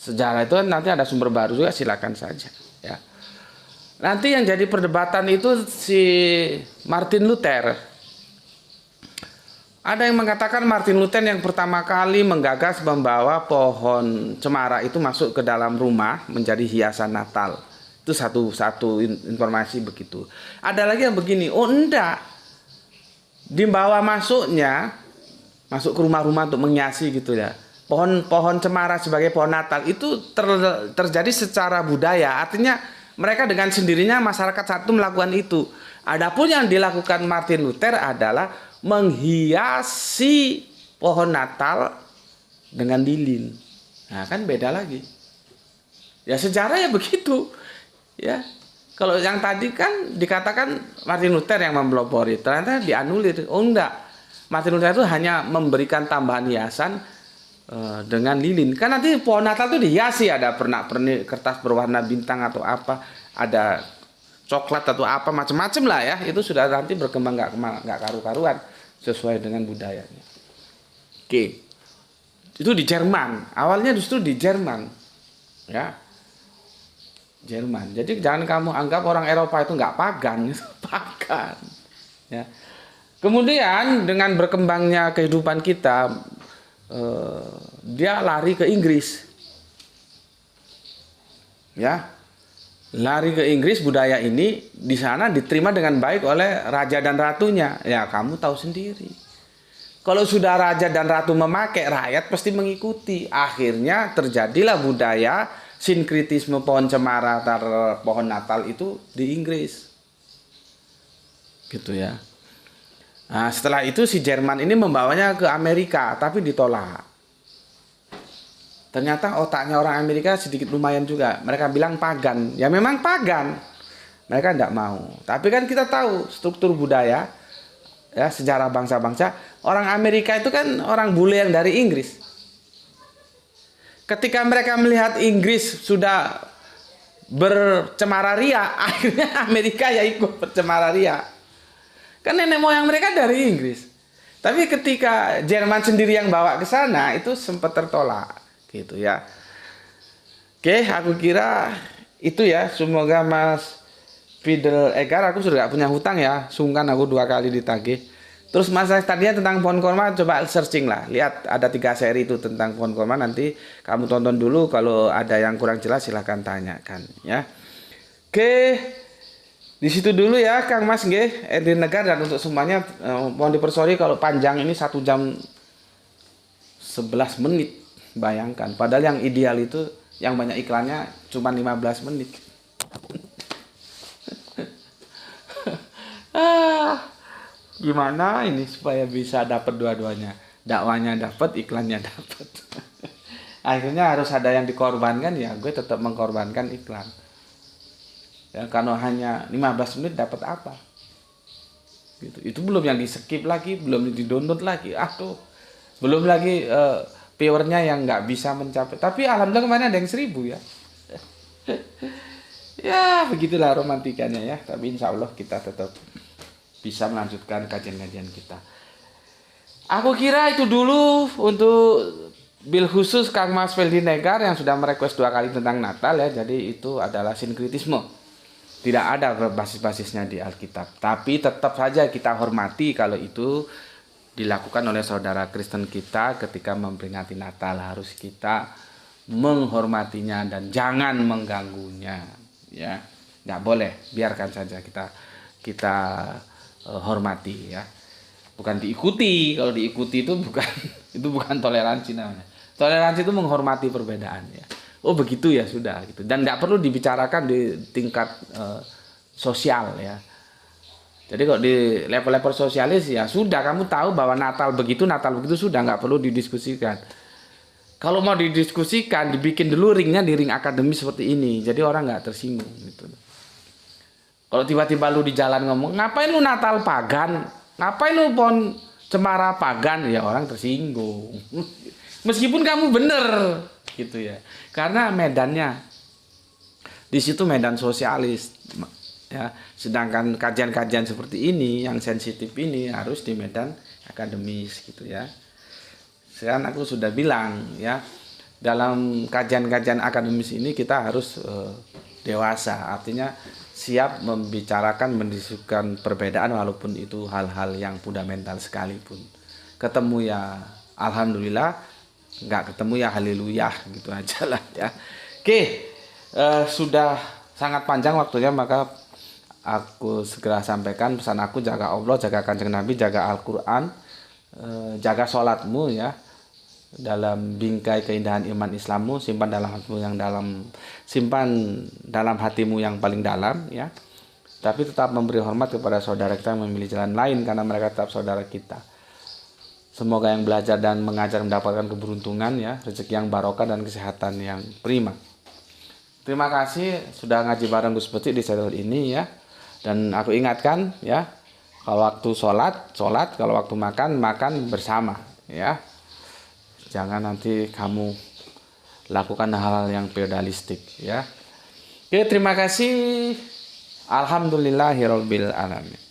Sejarah itu nanti ada sumber baru juga, silakan saja ya. Nanti yang jadi perdebatan itu si Martin Luther. Ada yang mengatakan Martin Luther yang pertama kali menggagas membawa pohon cemara itu masuk ke dalam rumah menjadi hiasan Natal. Itu satu informasi begitu. Ada lagi yang begini, oh enggak, dibawa masuknya masuk ke rumah-rumah untuk menghiasi gitu ya. Pohon cemara sebagai pohon Natal itu terjadi secara budaya. Artinya mereka dengan sendirinya masyarakat satu melakukan itu. Adapun yang dilakukan Martin Luther adalah menghiasi pohon Natal dengan lilin. Nah, kan beda lagi. Ya sejarah ya begitu. Ya. Kalau yang tadi kan dikatakan Martin Luther yang mempelopori, ternyata dianulir. Oh enggak. Martin Luther itu hanya memberikan tambahan hiasan dengan lilin. Kan nanti pohon Natal tuh dihiasi, ada pernak-pernik kertas berwarna bintang atau apa, ada coklat atau apa macam-macam lah ya. Itu sudah nanti berkembang nggak karu-karuan sesuai dengan budayanya. Oke. Itu di Jerman. Awalnya justru di Jerman. Ya. Jerman. Jadi jangan kamu anggap orang Eropa itu nggak pagan, itu pagan. Ya. Kemudian dengan berkembangnya kehidupan kita, dia lari ke Inggris, ya, lari ke Inggris. Budaya ini di sana diterima dengan baik oleh raja dan ratunya. Ya kamu tahu sendiri, kalau sudah raja dan ratu memakai, rakyat pasti mengikuti. Akhirnya terjadilah budaya sinkritisme pohon cemara pohon Natal itu di Inggris, gitu ya. Nah, setelah itu si Jerman ini membawanya ke Amerika, tapi ditolak. Ternyata otaknya orang Amerika sedikit lumayan juga. Mereka bilang pagan. Ya memang pagan. Mereka tidak mau. Tapi kan kita tahu struktur budaya, ya sejarah bangsa-bangsa. Orang Amerika itu kan orang bule yang dari Inggris. Ketika mereka melihat Inggris sudah bercemara ria, akhirnya Amerika ya ikut bercemara ria. Kan nenek moyang mereka dari Inggris. Tapi ketika Jerman sendiri yang bawa ke sana, itu sempat tertolak, gitu ya. Oke, aku kira itu ya. Semoga Mas Fidel Egar, aku sudah gak punya hutang ya. Sungkan aku 2 kali ditagih. Terus Mas tadinya tentang pohon kurma, coba searching lah. Lihat ada 3 seri itu tentang pohon kurma. Nanti kamu tonton dulu. Kalau ada yang kurang jelas silahkan tanyakan ya. Oke. Di situ dulu ya Kang Mas nggih, Edwin Negar, dan untuk semuanya mohon dipersori kalau panjang ini 1 jam 11 menit. Bayangkan, padahal yang ideal itu yang banyak iklannya cuma 15 menit. Gimana ini supaya bisa dapat dua-duanya? Dakwanya dapat, iklannya dapat. Akhirnya harus ada yang dikorbankan, ya gue tetap mengkorbankan iklan. Ya, kalau hanya 15 menit dapat apa? Gitu. Itu belum yang di-skip lagi, belum di-download lagi. Aduh, belum lagi viewernya yang nggak bisa mencapai. Tapi alhamdulillah kemarin ada yang 1000 ya. Ya, begitulah romantikanya ya. Tapi insya Allah kita tetap bisa melanjutkan kajian-kajian kita. Aku kira itu dulu untuk bil khusus Kang Mas Feldi Negar yang sudah merequest 2 kali tentang Natal ya. Jadi itu adalah sinkritisme. Tidak ada basis-basisnya di Alkitab. Tapi tetap saja kita hormati kalau itu dilakukan oleh saudara Kristen kita ketika memperingati Natal. Harus kita menghormatinya dan jangan mengganggunya. Ya, nggak boleh. Biarkan saja kita hormati ya. Bukan diikuti. Kalau diikuti itu bukan toleransi namanya. Toleransi itu menghormati perbedaan ya. Oh begitu ya sudah gitu, dan tidak perlu dibicarakan di tingkat sosial ya. Jadi kalau di level-level sosialis ya sudah, kamu tahu bahwa Natal begitu sudah, nggak perlu didiskusikan. Kalau mau didiskusikan, dibikin dulu ringnya di ring akademis seperti ini, jadi orang nggak tersinggung gitu. Kalau tiba-tiba lu di jalan ngomong, ngapain lu Natal pagan, ngapain lu pohon cemara pagan, ya orang tersinggung. Meskipun kamu bener gitu ya, karena medannya di situ medan sosialis ya, sedangkan kajian-kajian seperti ini yang sensitif ini harus di medan akademis gitu ya. Sekarang aku sudah bilang ya, dalam kajian-kajian akademis ini kita harus dewasa, artinya siap membicarakan, mendiskusikan perbedaan walaupun itu hal-hal yang fundamental sekalipun. Ketemu ya alhamdulillah, nggak ketemu ya haleluya, gitu aja lah ya. Oke, sudah sangat panjang waktunya, maka aku segera sampaikan pesan aku: jaga Allah, jaga Kanjeng Nabi, jaga Al-Quran, jaga sholatmu ya, dalam bingkai keindahan iman Islammu, simpan dalam hatimu yang paling dalam ya. Tapi tetap memberi hormat kepada saudara kita yang memilih jalan lain, karena mereka tetap saudara kita. Semoga yang belajar dan mengajar mendapatkan keberuntungan ya, rezeki yang barokah dan kesehatan yang prima. Terima kasih sudah ngaji bareng Gus Peti di channel ini ya. Dan aku ingatkan ya, kalau waktu sholat, kalau waktu makan bersama ya. Jangan nanti kamu lakukan hal-hal yang feodalistik ya. Oke, terima kasih. Alhamdulillahirabbil alamin.